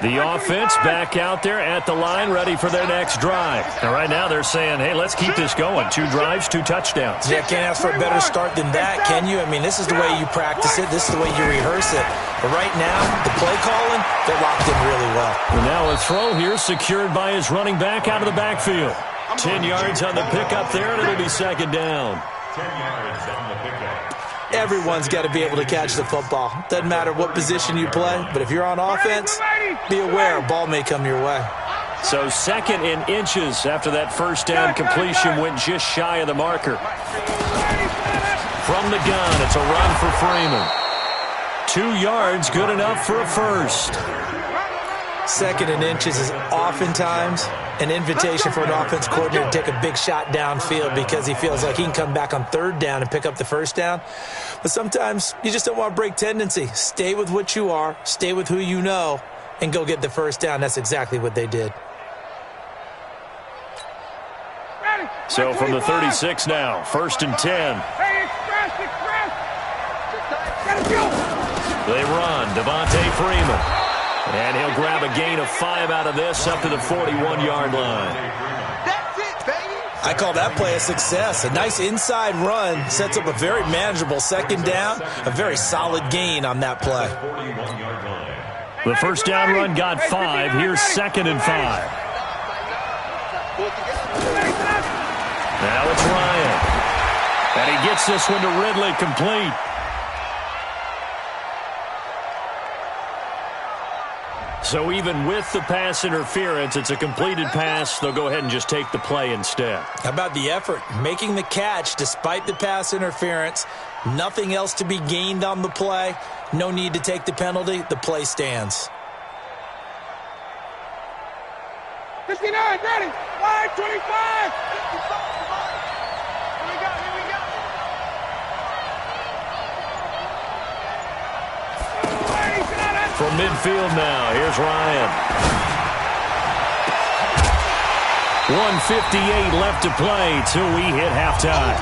The offense back out there at the line, ready for their next drive. And right now they're saying, hey, let's keep this going. 2 drives, 2 touchdowns. Yeah, can't ask for a better start than that, can you? I mean, this is the way you practice it. This is the way you rehearse it. But right now, the play calling, they're locked in really well. And now a throw here secured by his running back out of the backfield. 10 yards on the pickup there, and it'll be 2nd down. 10 yards on the pickup. Everyone's got to be able to catch the football. Doesn't matter what position you play, but if you're on offense, be aware a ball may come your way. So 2nd and inches after that first down completion went just shy of the marker. From the gun, it's a run for Freeman. 2 yards, good enough for a first. 2nd and inches is oftentimes an invitation for an offense coordinator to take a big shot downfield because he feels like he can come back on 3rd down and pick up the first down. But sometimes you just don't want to break tendency. Stay with what you are, stay with who you know, and go get the first down. That's exactly what they did. So from the 36 now, 1st and 10. They run, Devontae Freeman. And he'll grab a gain of 5 out of this up to the 41-yard line. That's it, baby. I call that play a success. A nice inside run sets up a very manageable 2nd down, a very solid gain on that play. 41-yard line. The first down run got 5. Here's 2nd and 5. Now it's Ryan. And he gets this one to Ridley, complete. So even with the pass interference, it's a completed pass. They'll go ahead and just take the play instead. How about the effort? Making the catch despite the pass interference. Nothing else to be gained on the play. No need to take the penalty. The play stands. 59, ready. Line 25. Here we go. From midfield now, here's Ryan. 1:58 left to play till we hit halftime.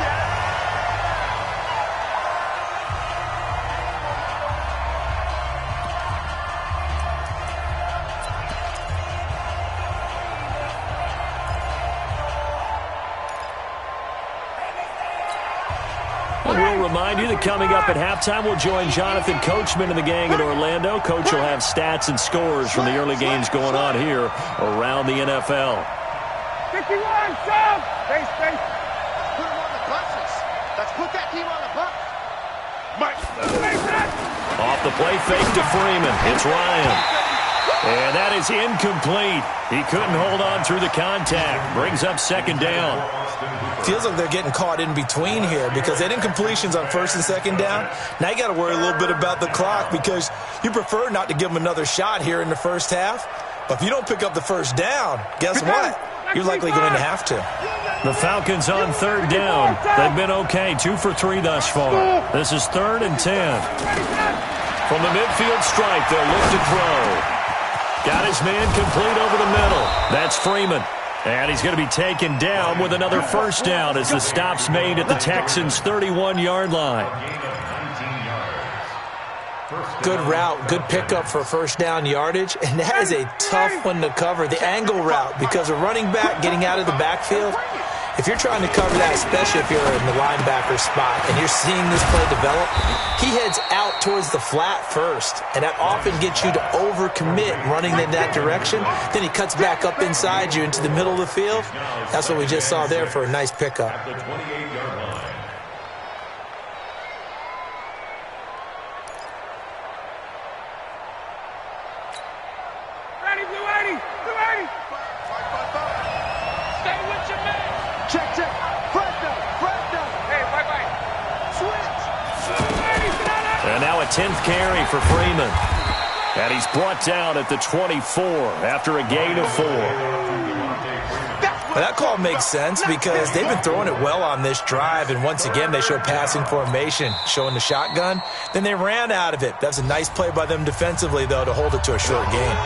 We'll remind you that coming up at halftime, we'll join Jonathan Coachman and the gang in Orlando. Coach will have stats and scores from the early games going on here around the NFL. 51, sub. Space. Put him on the buses. Let's put that team on the bus. Off the play fake to Freeman. It's Ryan. And that is incomplete. He couldn't hold on through the contact. Brings up 2nd down. Feels like they're getting caught in between here because they did incompletions on 1st and 2nd down. Now you got to worry a little bit about the clock because you prefer not to give them another shot here in the first half. But if you don't pick up the first down, guess what? You're likely going to have to. The Falcons on 3rd down. They've been okay, 2 for 3 thus far. This is 3rd and 10. From the midfield stripe, they'll look to throw. Got his man complete over the middle. That's Freeman. And he's going to be taken down with another first down as the stop's made at the Texans' 31-yard line. Good route, good pickup for first down yardage, and that is a tough one to cover, the angle route, because a running back getting out of the backfield, if you're trying to cover that, especially if you're in the linebacker spot and you're seeing this play develop, he heads out towards the flat first, and that often gets you to overcommit running in that direction. Then he cuts back up inside you into the middle of the field. That's what we just saw there for a nice pickup. At the 28-yard line. Ready, Blue 80. Stay with your man. Check. Fresno. Hey, bye. Switch. And now a 10th carry for Freeman. And he's brought down at the 24 after a gain of 4. Well, that call makes sense because they've been throwing it well on this drive, and once again they show passing formation, showing the shotgun. Then they ran out of it. That's a nice play by them defensively, though, to hold it to a short gain.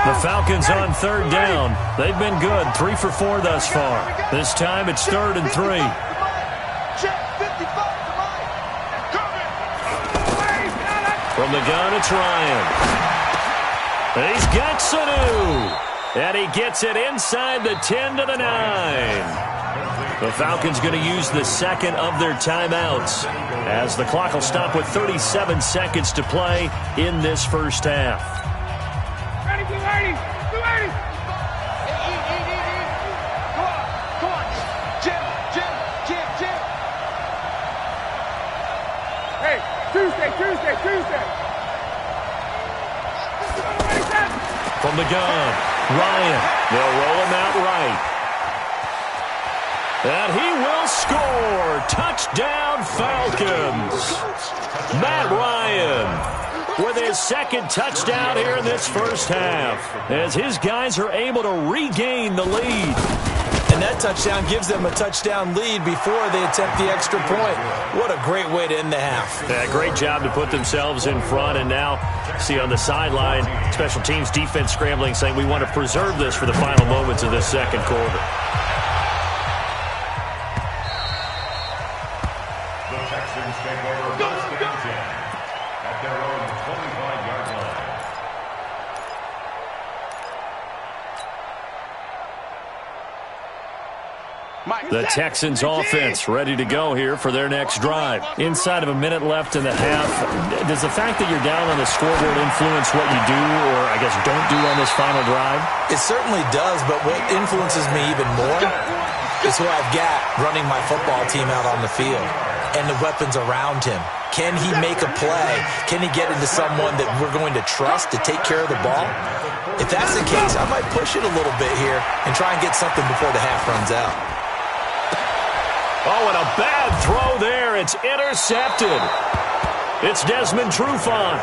The Falcons on 3rd down. They've been good, 3 for 4 thus far. This time it's 3rd and 3. From the gun, it's Ryan. And he's got Sanu. And he gets it inside the 10 to the 9. The Falcons going to use the 2nd of their timeouts as the clock will stop with 37 seconds to play in this first half. Ready, Blue 80. Come on. Jim. Hey, Tuesday. From the gun, Ryan. They'll roll him out right. And he will score. Touchdown, Falcons. Matt Ryan with his 2nd touchdown here in this first half as his guys are able to regain the lead. And that touchdown gives them a touchdown lead before they attempt the extra point. What a great way to end the half. Yeah, great job to put themselves in front. And now, see on the sideline, special teams defense scrambling, saying we want to preserve this for the final moments of this 2nd quarter. The Texans take over first and 10 at their own 25-yard line. The Texans offense ready to go here for their next drive. Inside of a minute left in the half, does the fact that you're down on the scoreboard influence what you do, or I guess don't do on this final drive? It certainly does, but what influences me even more is who I've got running my football team out on the field and the weapons around him. Can he make a play? Can he get into someone that we're going to trust to take care of the ball? If that's the case, I might push it a little bit here and try and get something before the half runs out. Oh, and a bad throw there. It's intercepted. It's Desmond Trufant.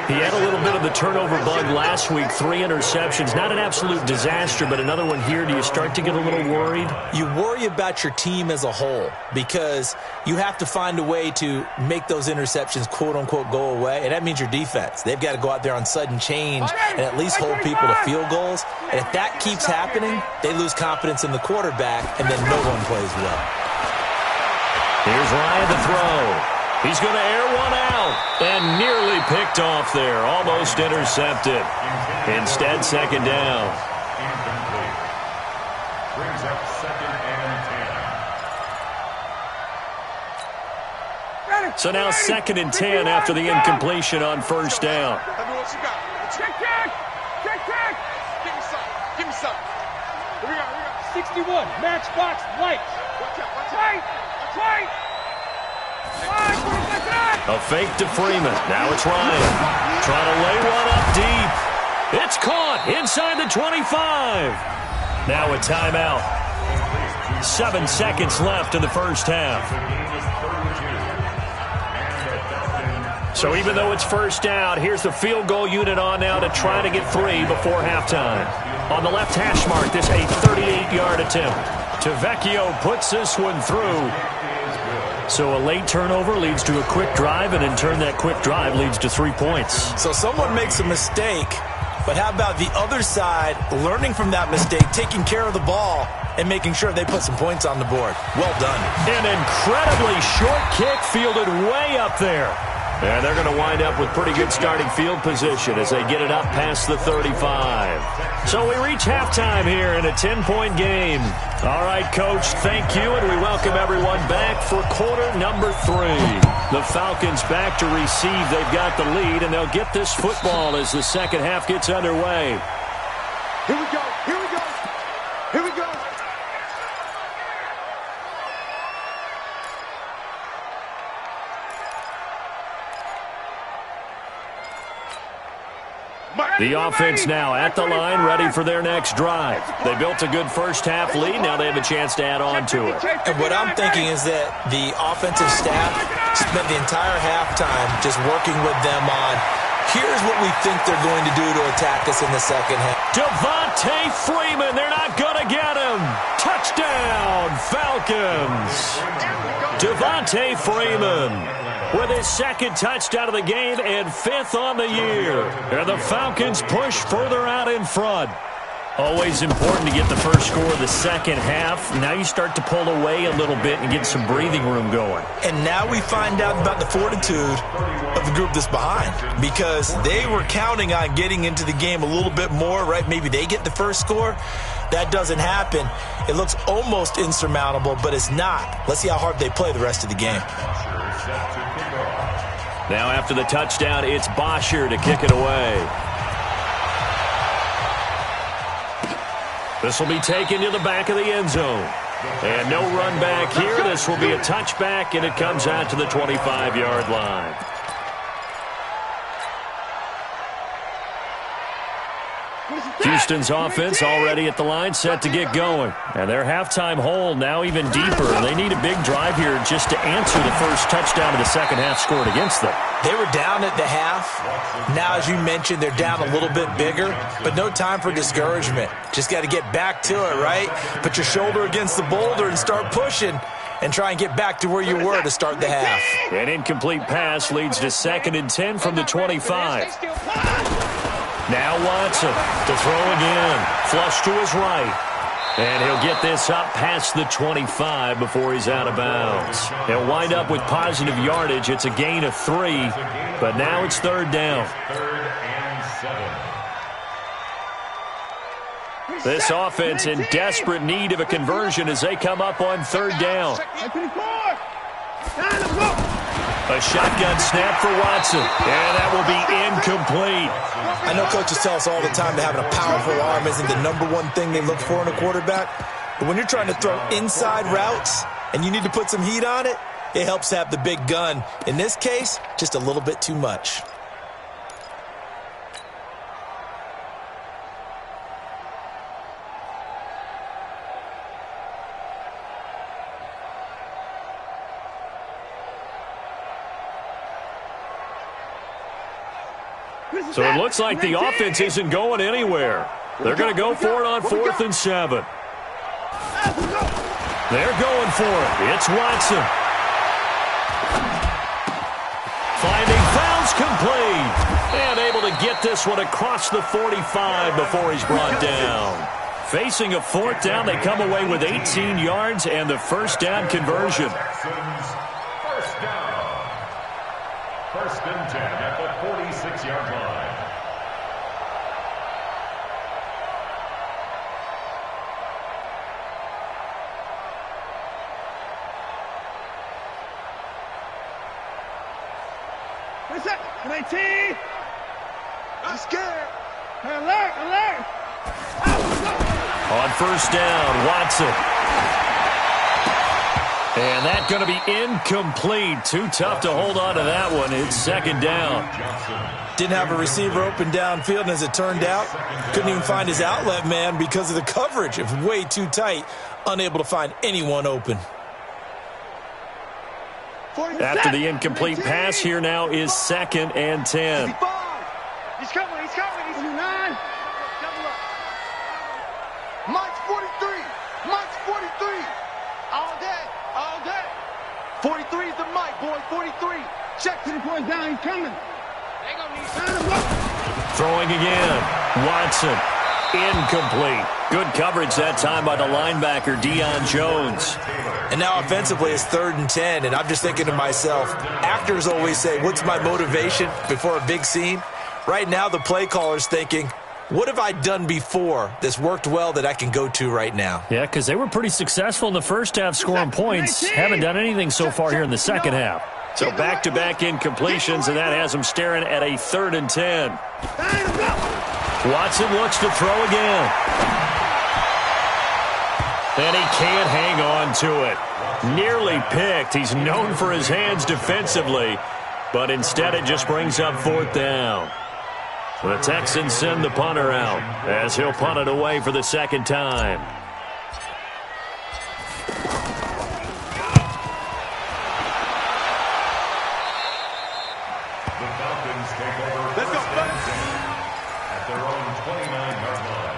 He had a little bit of the turnover bug last week, 3 interceptions. Not an absolute disaster, but another one here. Do you start to get a little worried? You worry about your team as a whole because you have to find a way to make those interceptions, quote-unquote, go away, and that means your defense. They've got to go out there on sudden change and at least hold people to field goals. And if that keeps happening, they lose confidence in the quarterback, and then no one plays well. Here's Ryan to throw. He's going to air one out and nearly picked off there. Almost intercepted. Instead, second down. Incomplete. Brings up 2nd and 10. So now 2nd and 10 after the incompletion on first down. Check. Give me some. Here we go. 61, matchbox lights. Watch out. Fight. A fake to Freeman. Now it's Ryan. Trying to lay one up deep. It's caught inside the 25. Now a timeout. 7 seconds left in the first half. So even though it's first down, here's the field goal unit on now to try to get 3 before halftime. On the left hash mark, this a 38-yard attempt. Tavecchio puts this one through. So a late turnover leads to a quick drive, and in turn that quick drive leads to 3 points. So someone makes a mistake, but how about the other side learning from that mistake, taking care of the ball, and making sure they put some points on the board? Well done. An incredibly short kick fielded way up there. And they're going to wind up with pretty good starting field position as they get it up past the 35. So we reach halftime here in a 10-point game. All right, Coach, thank you, and we welcome everyone back for quarter number 3. The Falcons back to receive. They've got the lead, and they'll get this football as the second half gets underway. Here we go. The offense now at the line, ready for their next drive. They built a good first half lead. Now they have a chance to add on to it. And what I'm thinking is that the offensive staff spent the entire halftime just working with them on, here's what we think they're going to do to attack us in the second half. Devontae Freeman, they're not going to get him. Touchdown, Falcons. Devontae Freeman with his 2nd touchdown of the game and 5th on the year. And the Falcons push further out in front. Always important to get the first score of the second half. Now you start to pull away a little bit and get some breathing room going. And now we find out about the fortitude of the group that's behind, because they were counting on getting into the game a little bit more, right? Maybe they get the first score. That doesn't happen. It looks almost insurmountable, but it's not. Let's see how hard they play the rest of the game. Now after the touchdown, it's Bosher to kick it away. This will be taken to the back of the end zone. And no run back here. This will be a touchback, and it comes out to the 25-yard line. Houston's offense already at the line, set to get going. And their halftime hole now even deeper. They need a big drive here just to answer the first touchdown of the second half scored against them. They were down at the half. Now, as you mentioned, they're down a little bit bigger, but no time for discouragement. Just got to get back to it, right? Put your shoulder against the boulder and start pushing and try and get back to where you were to start the half. An incomplete pass leads to 2nd and 10 from the 25. Now Watson to throw again. Flush to his right. And he'll get this up past the 25 before he's out of bounds. He'll wind up with positive yardage. It's a gain of 3, but now it's 3rd down. 3rd and 7. This offense in desperate need of a conversion as they come up on third down. A shotgun snap for Watson, and that will be incomplete. I know coaches tell us all the time that having a powerful arm isn't the #1 thing they look for in a quarterback. But when you're trying to throw inside routes and you need to put some heat on it, it helps have the big gun. In this case, just a little bit too much. So it looks like the offense isn't going anywhere. They're going to go for it on 4th and 7. They're going for it. It's Watson. Finding Fouls complete. And able to get this one across the 45 before he's brought down. Facing a 4th down, they come away with 18 yards and the first down conversion. First down. 1st and 10 at the 46-yard line. What's that? 19. I'm scared. Alert, alert. On first down, Watson. And that's going to be incomplete. Too tough to hold on to that one. It's 2nd down. Didn't have a receiver open downfield, and as it turned out, couldn't even find his outlet man because of the coverage. It was way too tight, unable to find anyone open. After the incomplete pass, here now is 2nd and 10. He's coming, he's coming. He's 9. Mike's 43. Mike's 43. All day, all day. 43 is the Mike, boy, 43. Check 3 points down, he's coming. They gonna need time. Throwing again. Watson. Incomplete. Good coverage that time by the linebacker, Deion Jones. And now offensively it's 3rd and 10, and I'm just thinking to myself, actors always say, what's my motivation before a big scene? Right now the play caller's thinking, what have I done before that's worked well that I can go to right now? Yeah, because they were pretty successful in the first half scoring points. Haven't done anything so far here in the second half. So back-to-back incompletions, and that has them staring at a 3rd and 10. Watson looks to throw again. And he can't hang on to it. Nearly picked. He's known for his hands defensively, but instead it just brings up 4th down. The Texans send the punter out as he'll punt it away for the 2nd time. The Falcons take over. Let's go. At their own 29-yard line.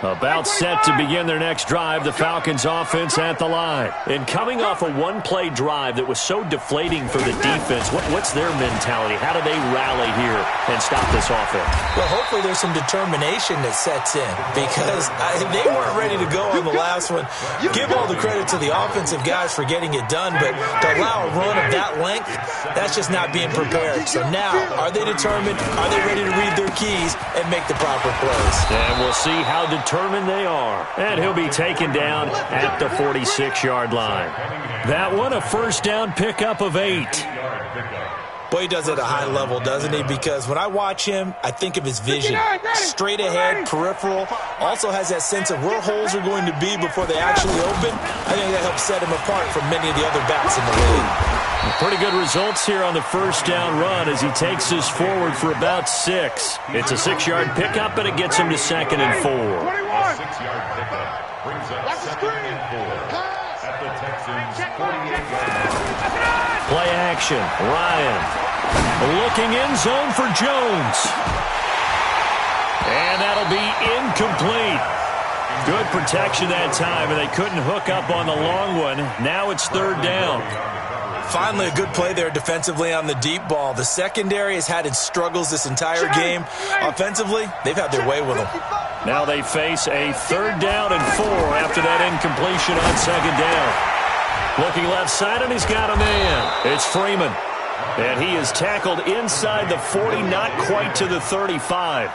About set to begin their next drive, the Falcons offense at the line. And coming off a one-play drive that was so deflating for the defense, what's their mentality? How do they rally here and stop this offense? Well, hopefully there's some determination that sets in because they weren't ready to go on the last one. Give all the credit to the offensive guys for getting it done, but to allow a run of that length, that's just not being prepared. So now, are they determined? Are they ready to read their keys and make the proper plays? And we'll see how determined they are. And he'll be taken down at the 46-yard line. That one, a first down pickup of 8. Boy, he does it at a high level, doesn't he? Because when I watch him, I think of his vision. Straight ahead, peripheral. Also has that sense of where holes are going to be before they actually open. I think that helps set him apart from many of the other backs in the league. Pretty good results here on the first down run as he takes this forward for about 6. It's a 6-yard pickup, and it gets him to 2nd and 4. 6-yard pickup brings up 2nd and 4 at the Texans' 48-yard line. Play action. Ryan looking in zone for Jones. And that'll be incomplete. Good protection that time, and they couldn't hook up on the long one. Now it's 3rd down. Finally, a good play there defensively on the deep ball. The secondary has had its struggles this entire game. Offensively, they've had their way with them. Now they face a 3rd down and 4 after that incompletion on 2nd down. Looking left side, and he's got a man. It's Freeman. And he is tackled inside the 40, not quite to the 35.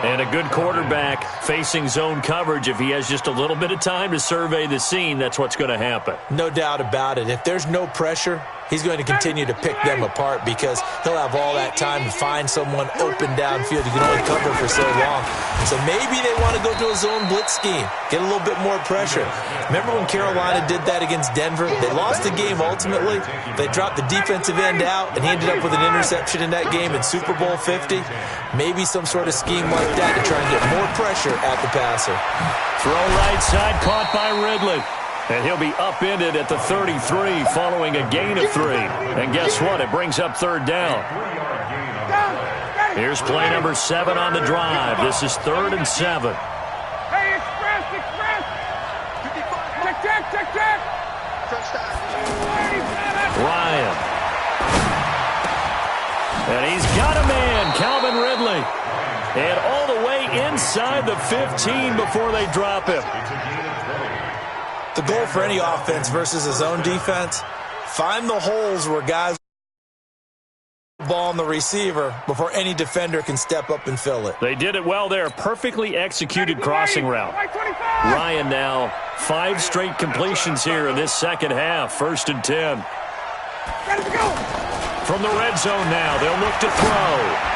And a good quarterback facing zone coverage. If he has just a little bit of time to survey the scene, that's what's going to happen. No doubt about it. If there's no pressure, he's going to continue to pick them apart because he'll have all that time to find someone open downfield. You can only cover for so long. So maybe they want to go to a zone blitz scheme, get a little bit more pressure. Remember when Carolina did that against Denver? They lost the game ultimately. They dropped the defensive end out, and he ended up with an interception in that game in Super Bowl 50. Maybe some sort of scheme like that to try and get more pressure at the passer. Throw right side, caught by Ridley. And he'll be upended at the 33 following a gain of 3. And guess what? It brings up third down. Here's play number 7 on the drive. This is 3rd and 7. Hey, express! Check! Ryan. And he's got a man, Calvin Ridley. And all the way inside the 15 before they drop him. The goal for any offense versus a zone defense, find the holes where guys ball on the receiver before any defender can step up and fill it. They did it well there. Perfectly executed crossing route. Ryan now 5 straight completions here in this second half. 1st and 10. From the red zone now, they'll look to throw.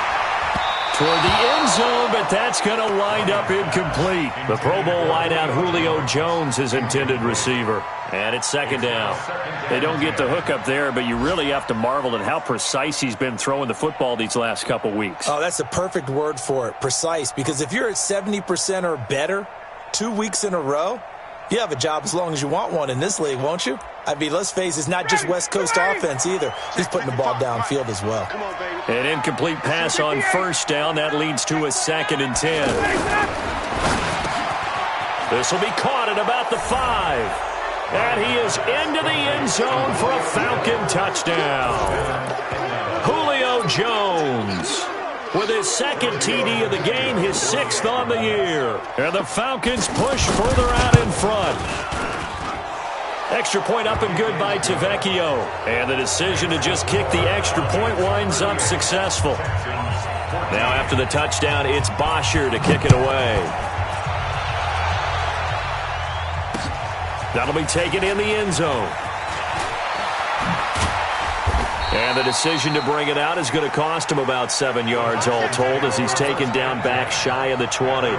Toward the end zone, but that's going to wind up incomplete. The Pro Bowl wideout Julio Jones, his intended receiver. And it's 2nd down. They don't get the hook up there, but you really have to marvel at how precise he's been throwing the football these last couple weeks. Oh, that's a perfect word for it, precise. Because if you're at 70% or better 2 weeks in a row, you have a job as long as you want one in this league, won't you? I mean, let's face it, it's not just West Coast offense either. He's putting the ball downfield as well. An incomplete pass on 1st down. That leads to a 2nd and 10. This will be caught at about the 5. And he is into the end zone for a Falcon touchdown. Julio Jones with his 2nd TD of the game, his 6th on the year. And the Falcons push further out in front. Extra point up and good by Tavecchio. And the decision to just kick the extra point winds up successful. Now after the touchdown, it's Bosher to kick it away. That'll be taken in the end zone. And the decision to bring it out is going to cost him about 7 yards all told as he's taken down back shy of the 20.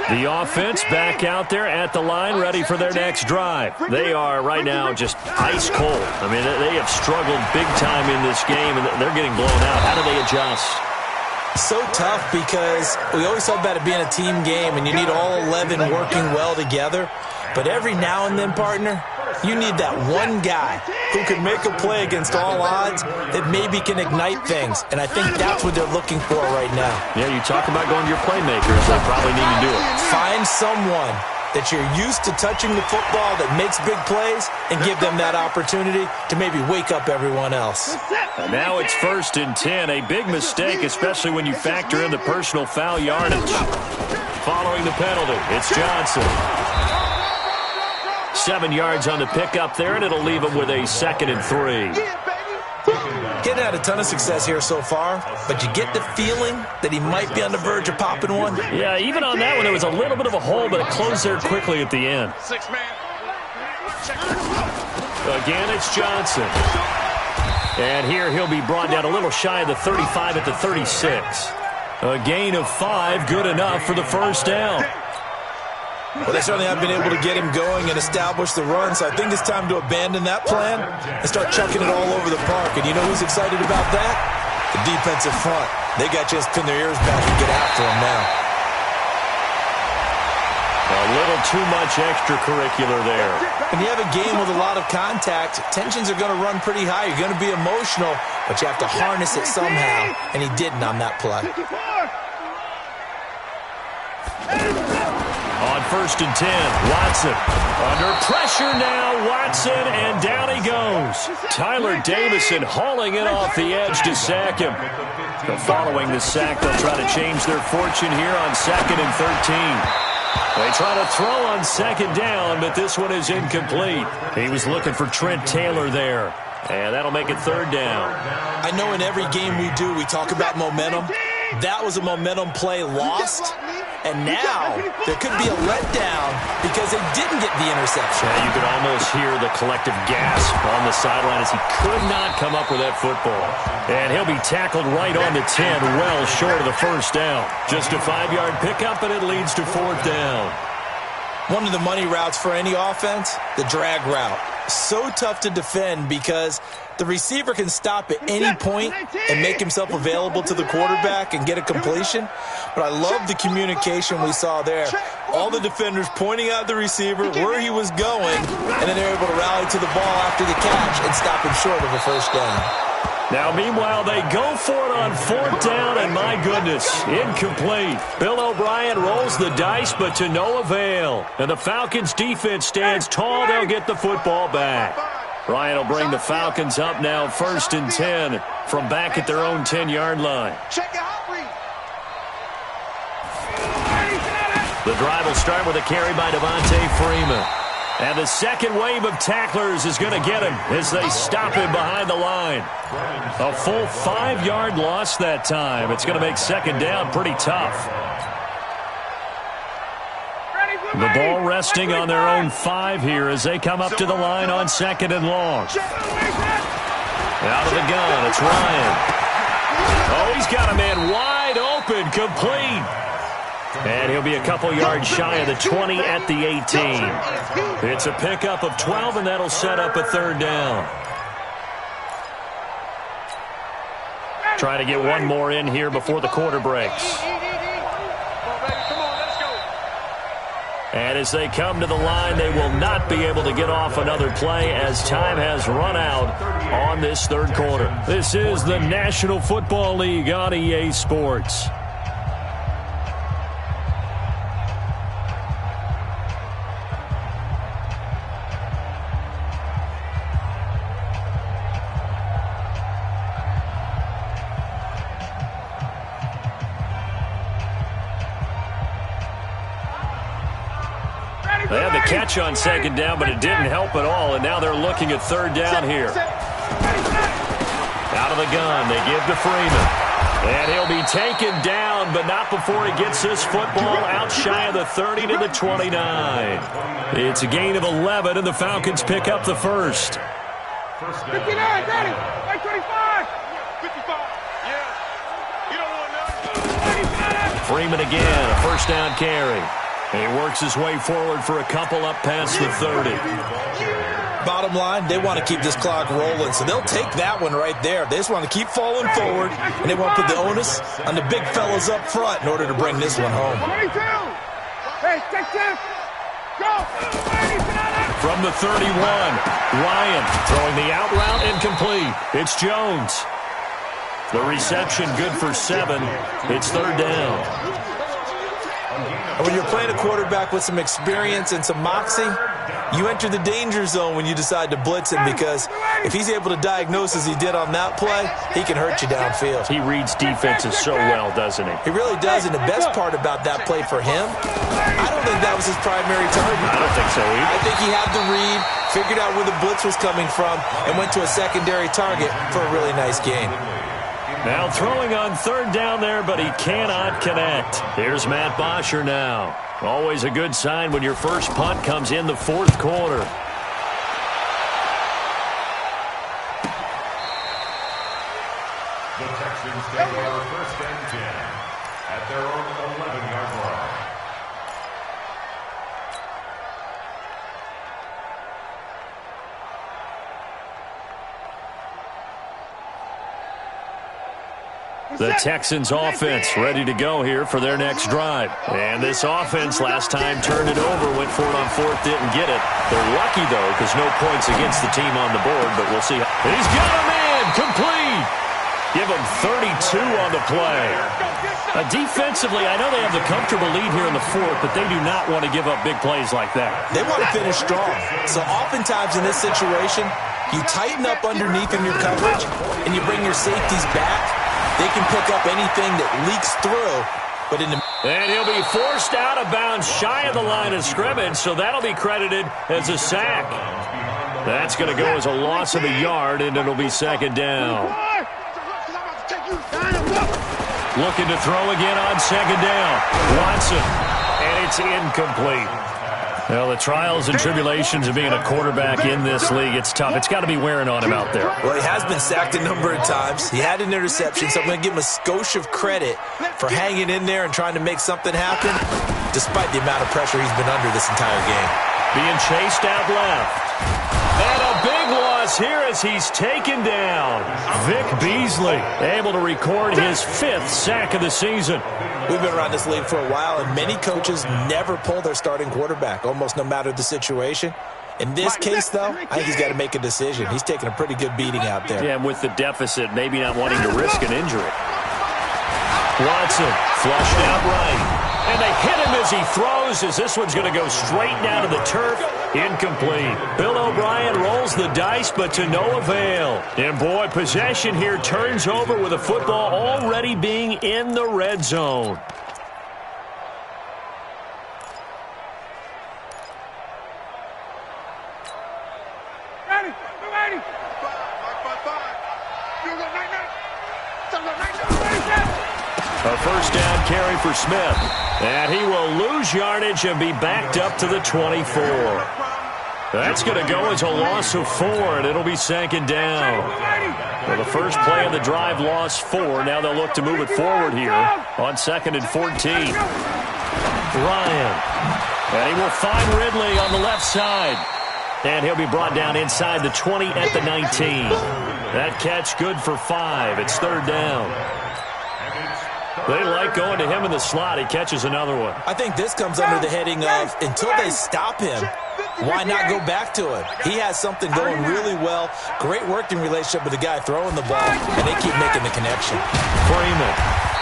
The offense back out there at the line, ready for their next drive. They are right now just ice cold. I mean, they have struggled big time in this game, and they're getting blown out. How do they adjust? So tough because we always talk about it being a team game, and you need all 11 working well together. But every now and then, partner, you need that one guy who can make a play against all odds that maybe can ignite things. And I think that's what they're looking for right now. Yeah, you talk about going to your playmakers. They probably need to do it. Find someone that you're used to touching the football that makes big plays and give them that opportunity to maybe wake up everyone else. And now it's 1st and 10. A big mistake, especially when you factor in the personal foul yardage. Following the penalty, it's Johnson. 7 yards on the pickup there, and it'll leave him with a 2nd and 3. Getting had a ton of success here so far, but you get the feeling that he might be on the verge of popping one. Yeah, even on that one, there was a little bit of a hole, but it closed there quickly at the end. Again, it's Johnson. And here he'll be brought down a little shy of the 35 at the 36. A gain of 5, good enough for the 1st down. Well, they certainly have been able to get him going and establish the run, so I think it's time to abandon that plan and start chucking it all over the park. And you know who's excited about that? The defensive front. They got just pin their ears back and get after him now. A little too much extracurricular there. When you have a game with a lot of contact, tensions are going to run pretty high. You're going to be emotional, but you have to harness it somehow, and he didn't on that play. On 1st and 10, Watson. Under pressure now, Watson, and down he goes. Tyler Davison hauling it off the edge to sack him. But following the sack, they'll try to change their fortune here on 2nd and 13. They try to throw on second down, but this one is incomplete. He was looking for Trent Taylor there, and that'll make it third down. I know in every game we do, we talk about momentum. That was a momentum play lost, and now there could be a letdown because they didn't get the interception. Yeah, you could almost hear the collective gasp on the sideline as he could not come up with that football. And he'll be tackled right on the 10, well short of the first down. Just a 5-yard pickup, and it leads to fourth down. One of the money routes for any offense, the drag route. So tough to defend because the receiver can stop at any point and make himself available to the quarterback and get a completion. But I love the communication we saw there. All the defenders pointing out the receiver, where he was going, and then they're able to rally to the ball after the catch and stop him short of a first down. Now, meanwhile, they go for it on fourth down, and my goodness, incomplete. Bill O'Brien rolls the dice, but to no avail. And the Falcons' defense stands tall. They'll get the football back. Ryan will bring the Falcons up now, 1st and 10, from back at their own 10-yard line. Check it out, Reed. The drive will start with a carry by Devontae Freeman. And the second wave of tacklers is going to get him as they stop him behind the line. A full 5-yard loss that time. It's going to make second down pretty tough. The ball resting on their own 5 here as they come up to the line on 2nd and long. Out of the gun, it's Ryan. Oh, he's got a man wide open, complete. And he'll be a couple yards shy of the 20 at the 18. It's a pickup of 12, and that'll set up a third down. Trying to get one more in here before the quarter breaks. And as they come to the line, they will not be able to get off another play as time has run out on this third quarter. This is the National Football League on EA Sports. They had the catch on second down, but it didn't help at all, and now they're looking at third down here. Out of the gun, they give to Freeman. And he'll be taken down, but not before he gets this football out shy of the 30 to the 29. It's a gain of 11, and the Falcons pick up the first. 59, ready, 25. 55. Yeah. You don't want nothing. Freeman again, a first down carry. And he works his way forward for a couple up past the 30. Bottom line, they want to keep this clock rolling, so they'll take that one right there. They just want to keep falling forward, and they want to put the onus on the big fellas up front in order to bring this one home. 22. Hey, Texans, go. From the 31, Ryan throwing the out route incomplete. It's Jones. The reception good for 7. It's third down. When you're playing a quarterback with some experience and some moxie, you enter the danger zone when you decide to blitz him, because if he's able to diagnose as he did on that play, he can hurt you downfield. He reads defenses so well, doesn't he? He really does, and the best part about that play for him, I don't think that was his primary target. I don't think so either. I think he had the read, figured out where the blitz was coming from, and went to a secondary target for a really nice gain. Now throwing on third down there, but he cannot connect. Here's Matt Bosher now. Always a good sign when your first punt comes in the fourth quarter. The Texans take over 1st and 10 at their own 11-yard line. The Texans offense ready to go here for their next drive. And this offense last time turned it over, went for it on fourth, didn't get it. They're lucky, though, because no points against the team on the board, but we'll see. He's got a man, complete. Give him 32 on the play. Defensively, I know they have the comfortable lead here in the fourth, but they do not want to give up big plays like that. They want to finish strong. So oftentimes in this situation, you tighten up underneath in your coverage, and you bring your safeties back. They can pick up anything that leaks through, but in the And he'll be forced out of bounds shy of the line of scrimmage, so that'll be credited as a sack. That's going to go as a loss of a yard, and it'll be second down. Looking to throw again on second down. Watson, and it's incomplete. Well, the trials and tribulations of being a quarterback in this league, it's tough. It's got to be wearing on him out there. Well, he has been sacked a number of times. He had an interception, so I'm going to give him a skosh of credit for hanging in there and trying to make something happen, despite the amount of pressure he's been under this entire game. Being chased out left. And a big loss here as he's taken down. Vic Beasley able to record his 5th sack of the season. We've been around this league for a while, and many coaches never pull their starting quarterback, almost no matter the situation. In this case, though, I think he's got to make a decision. He's taking a pretty good beating out there. Yeah, and with the deficit, maybe not wanting to risk an injury. Watson flushed out right. And they hit him as he throws, as this one's going to go straight down to the turf. Incomplete. Bill O'Brien rolls the dice, but to no avail. And boy, possession here turns over with a football already being in the red zone. A first down carry for Smith. And he will lose yardage and be backed up to the 24. That's going to go as a loss of 4, and it'll be second down. Well, the first play of the drive lost 4. Now they'll look to move it forward here on 2nd and 14. Ryan. And he will find Ridley on the left side. And he'll be brought down inside the 20 at the 19. That catch good for 5. It's 3rd down. They like going to him in the slot. He catches another one. I think this comes under the heading of, until they stop him, why not go back to it? He has something going really well. Great working relationship with the guy throwing the ball, and they keep making the connection. Freeman.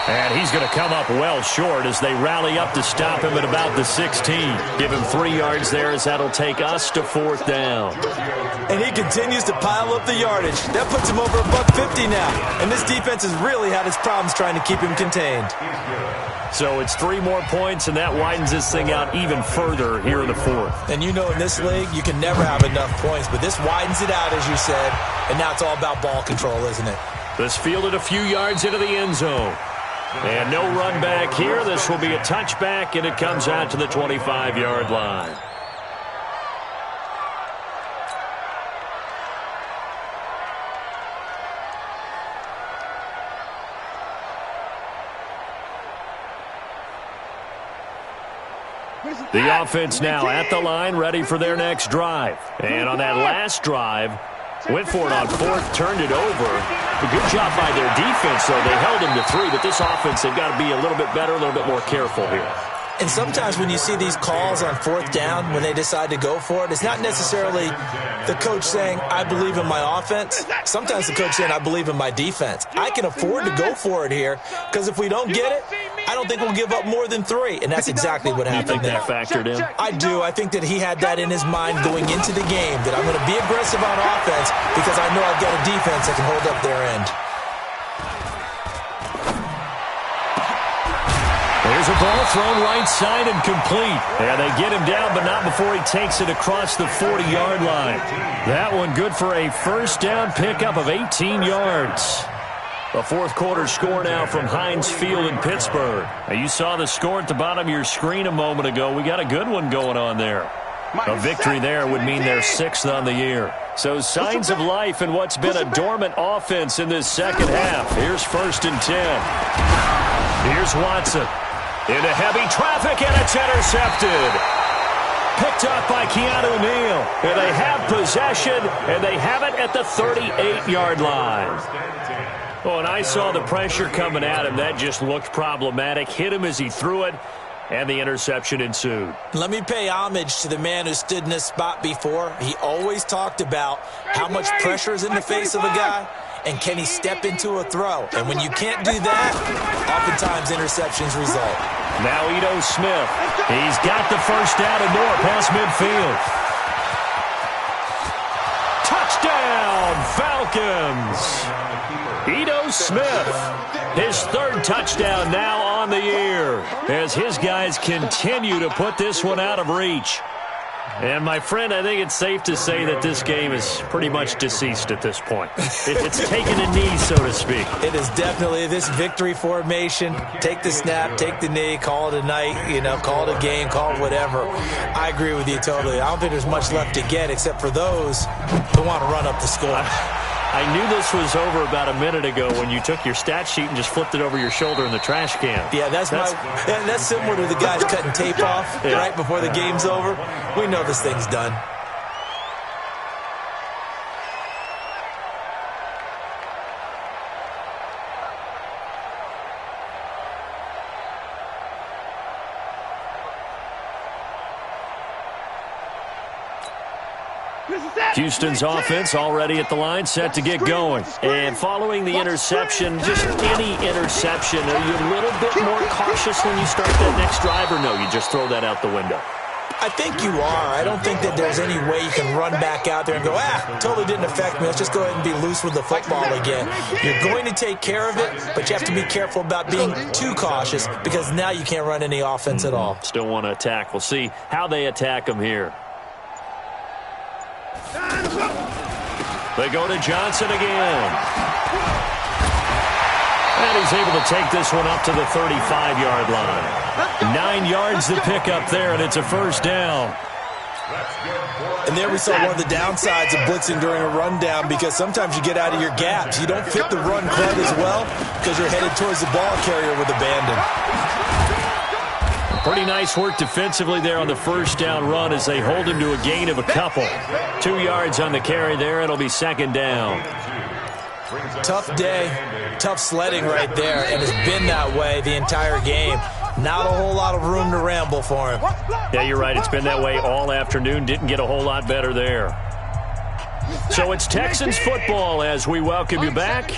And he's going to come up well short as they rally up to stop him at about the 16. Give him 3 yards there as that'll take us to 4th down. And he continues to pile up the yardage. That puts him over $150 now. And this defense has really had its problems trying to keep him contained. So it's 3 more points, and that widens this thing out even further here in the 4th. And you know in this league, you can never have enough points. But this widens it out, as you said. And now it's all about ball control, isn't it? This fielded a few yards into the end zone. And no run back here. This will be a touchback, and it comes out to the 25-yard line. The offense now at the line, ready for their next drive. And on that last drive, went for it on 4th, turned it over. A good job by their defense, though. They held them to 3, but this offense, they've got to be a little bit better, a little bit more careful here. And sometimes when you see these calls on 4th down, when they decide to go for it, it's not necessarily the coach saying, I believe in my offense. Sometimes the coach saying, I believe in my defense. I can afford to go for it here, because if we don't get it, I don't think we'll give up more than 3. And that's exactly what happened there. You think that factored in? I do. I think that he had that in his mind going into the game, that I'm going to be aggressive on offense because I know I've got a defense that can hold up their end. There's a ball thrown right side and complete. And they get him down, but not before he takes it across the 40-yard line. That one good for a first down pickup of 18 yards. A 4th quarter score now from Heinz Field in Pittsburgh. Now you saw the score at the bottom of your screen a moment ago. We got a good one going on there. A victory there would mean they're 6th on the year. So signs of life in what's been a dormant offense in this second half. Here's 1st and 10. Here's Watson. Into heavy traffic, and it's intercepted. Picked up by Keanu Neal. And they have possession, and they have it at the 38-yard line. Oh, and I saw the pressure coming at him. That just looked problematic. Hit him as he threw it, and the interception ensued. Let me pay homage to the man who stood in this spot before. He always talked about how much pressure is in the face of a guy, and can he step into a throw. And when you can't do that, oftentimes interceptions result. Now Ito Smith. He's got the first down and more past midfield. Touchdown, Falcons. Ito Smith, his third touchdown now on the year as his guys continue to put this one out of reach. And, my friend, I think it's safe to say that this game is pretty much deceased at this point. It's taken a knee, so to speak. It is definitely this victory formation. Take the snap, take the knee, call it a night, call it a game, call it whatever. I agree with you totally. I don't think there's much left to get except for those who want to run up the score. I knew this was over about a minute ago when you took your stat sheet and just flipped it over your shoulder in the trash can. Yeah, that's similar to the guys cutting tape off right before the game's over. We know this thing's done. Houston's offense already at the line, set to get going. And following the interception, just any interception, are you a little bit more cautious when you start that next drive, or no, you just throw that out the window? I think you are. I don't think that there's any way you can run back out there and go, totally didn't affect me. Let's just go ahead and be loose with the football again. You're going to take care of it, but you have to be careful about being too cautious because now you can't run any offense at all. Still want to attack. We'll see how they attack them here. They go to Johnson again. And he's able to take this one up to the 35-yard line. 9 yards to pick up there, and it's a first down. And there we saw one of the downsides of blitzing during a rundown because sometimes you get out of your gaps. You don't fit the run quite as well because you're headed towards the ball carrier with abandon. Pretty nice work defensively there on the first down run as they hold him to a gain of a couple. 2 yards on the carry there. It'll be second down. Tough day, tough sledding right there, and it's been that way the entire game. Not a whole lot of room to ramble for him. Yeah, you're right. It's been that way all afternoon. Didn't get a whole lot better there. So it's Texans football as we welcome you back.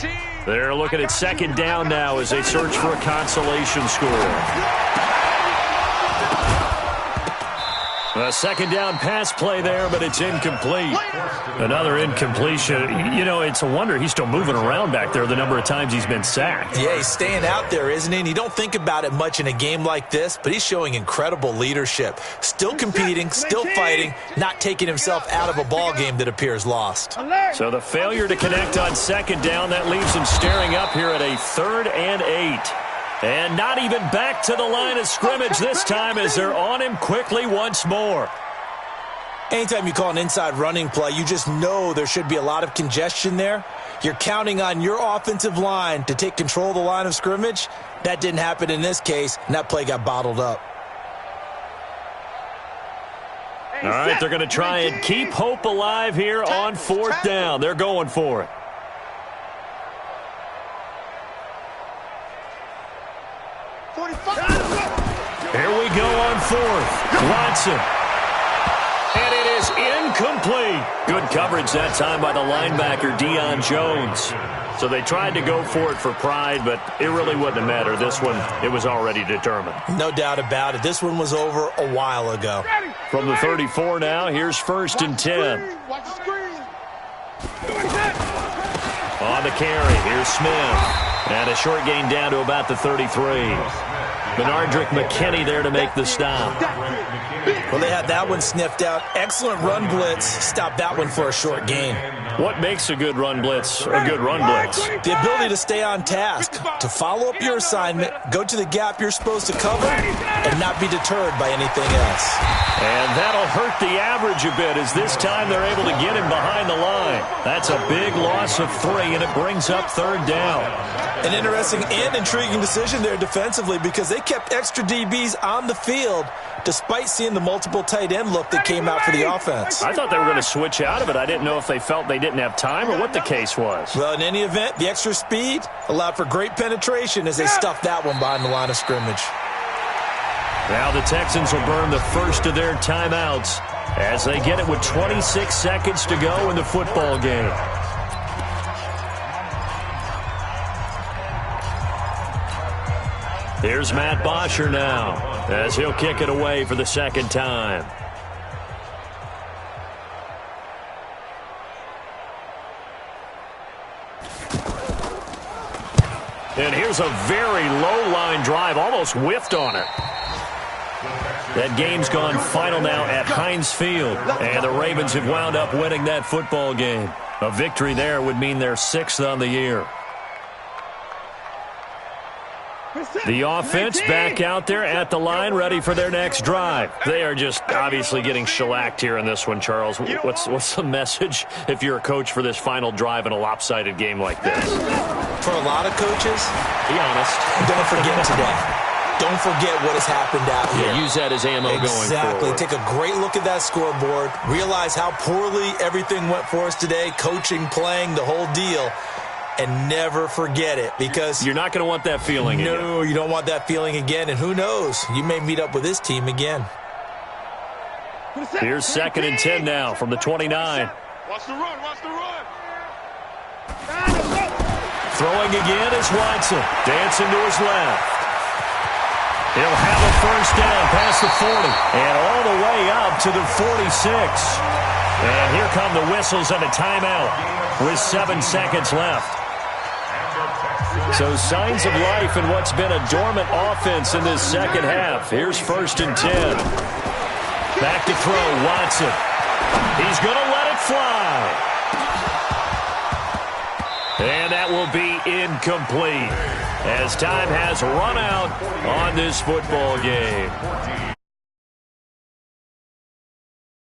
They're looking at second down now as they search for a consolation score. A second down pass play there, but it's incomplete. Another incompletion. It's a wonder he's still moving around back there the number of times he's been sacked. Yeah, he's staying out there, isn't he? And you don't think about it much in a game like this, but he's showing incredible leadership. Still competing, still fighting, not taking himself out of a ball game that appears lost. So the failure to connect on second down, that leaves him staring up here at a 3rd and 8. And not even back to the line of scrimmage this time as they're on him quickly once more. Anytime you call an inside running play, you just know there should be a lot of congestion there. You're counting on your offensive line to take control of the line of scrimmage. That didn't happen in this case, and that play got bottled up. All right, they're going to try and keep hope alive here on 4th down. They're going for it. Here we go on 4th. Watson. And it is incomplete. Good coverage that time by the linebacker, Deion Jones. So they tried to go for it for pride, but it really wouldn't have mattered. This one, it was already determined. No doubt about it. This one was over a while ago. From the 34 now, here's 1st and 10. On the carry, here's Smith. And a short gain down to about the 33. Benardrick McKinney there to make the stop. Well, they had that one sniffed out. Excellent run blitz. Stopped that one for a short gain. What makes a good run blitz a good run blitz? The ability to stay on task, to follow up your assignment, go to the gap you're supposed to cover, and not be deterred by anything else. And that'll hurt the average a bit as this time they're able to get him behind the line. That's a big loss of 3, and it brings up 3rd down. An interesting and intriguing decision there defensively because they kept extra DBs on the field despite seeing the multiple tight end look that came out for the offense. I thought they were going to switch out of it. I didn't know if they felt they didn't have time or what the case was. Well, in any event, the extra speed allowed for great penetration as they stuffed that one behind the line of scrimmage. Now the Texans will burn the first of their timeouts as they get it with 26 seconds to go in the football game. Here's Matt Bosher now as he'll kick it away for the second time. And here's a very low-line drive, almost whiffed on it. That game's gone final now at Heinz Field, and the Ravens have wound up winning that football game. A victory there would mean they're 6th on the year. The offense back out there at the line, ready for their next drive. They are just obviously getting shellacked here in this one, Charles. What's the message if you're a coach for this final drive in a lopsided game like this? For a lot of coaches, be honest. Don't forget today. Don't forget what has happened out here. Yeah, use that as ammo going forward. Exactly. Take a great look at that scoreboard. Realize how poorly everything went for us today, coaching, playing, the whole deal. And never forget it, because you're not going to want that feeling again. No, you don't want that feeling again. And who knows? You may meet up with this team again. Here's 2nd and 10 now from the 29. Watch the run. Watch the run. Throwing again is Watson. Dancing to his left. He'll have a first down past the 40 and all the way up to the 46. And here come the whistles and a timeout with 7 seconds left. So signs of life in what's been a dormant offense in this second half. Here's 1st and 10. Back to throw, Watson. He's going to let it fly. And that will be incomplete as time has run out on this football game.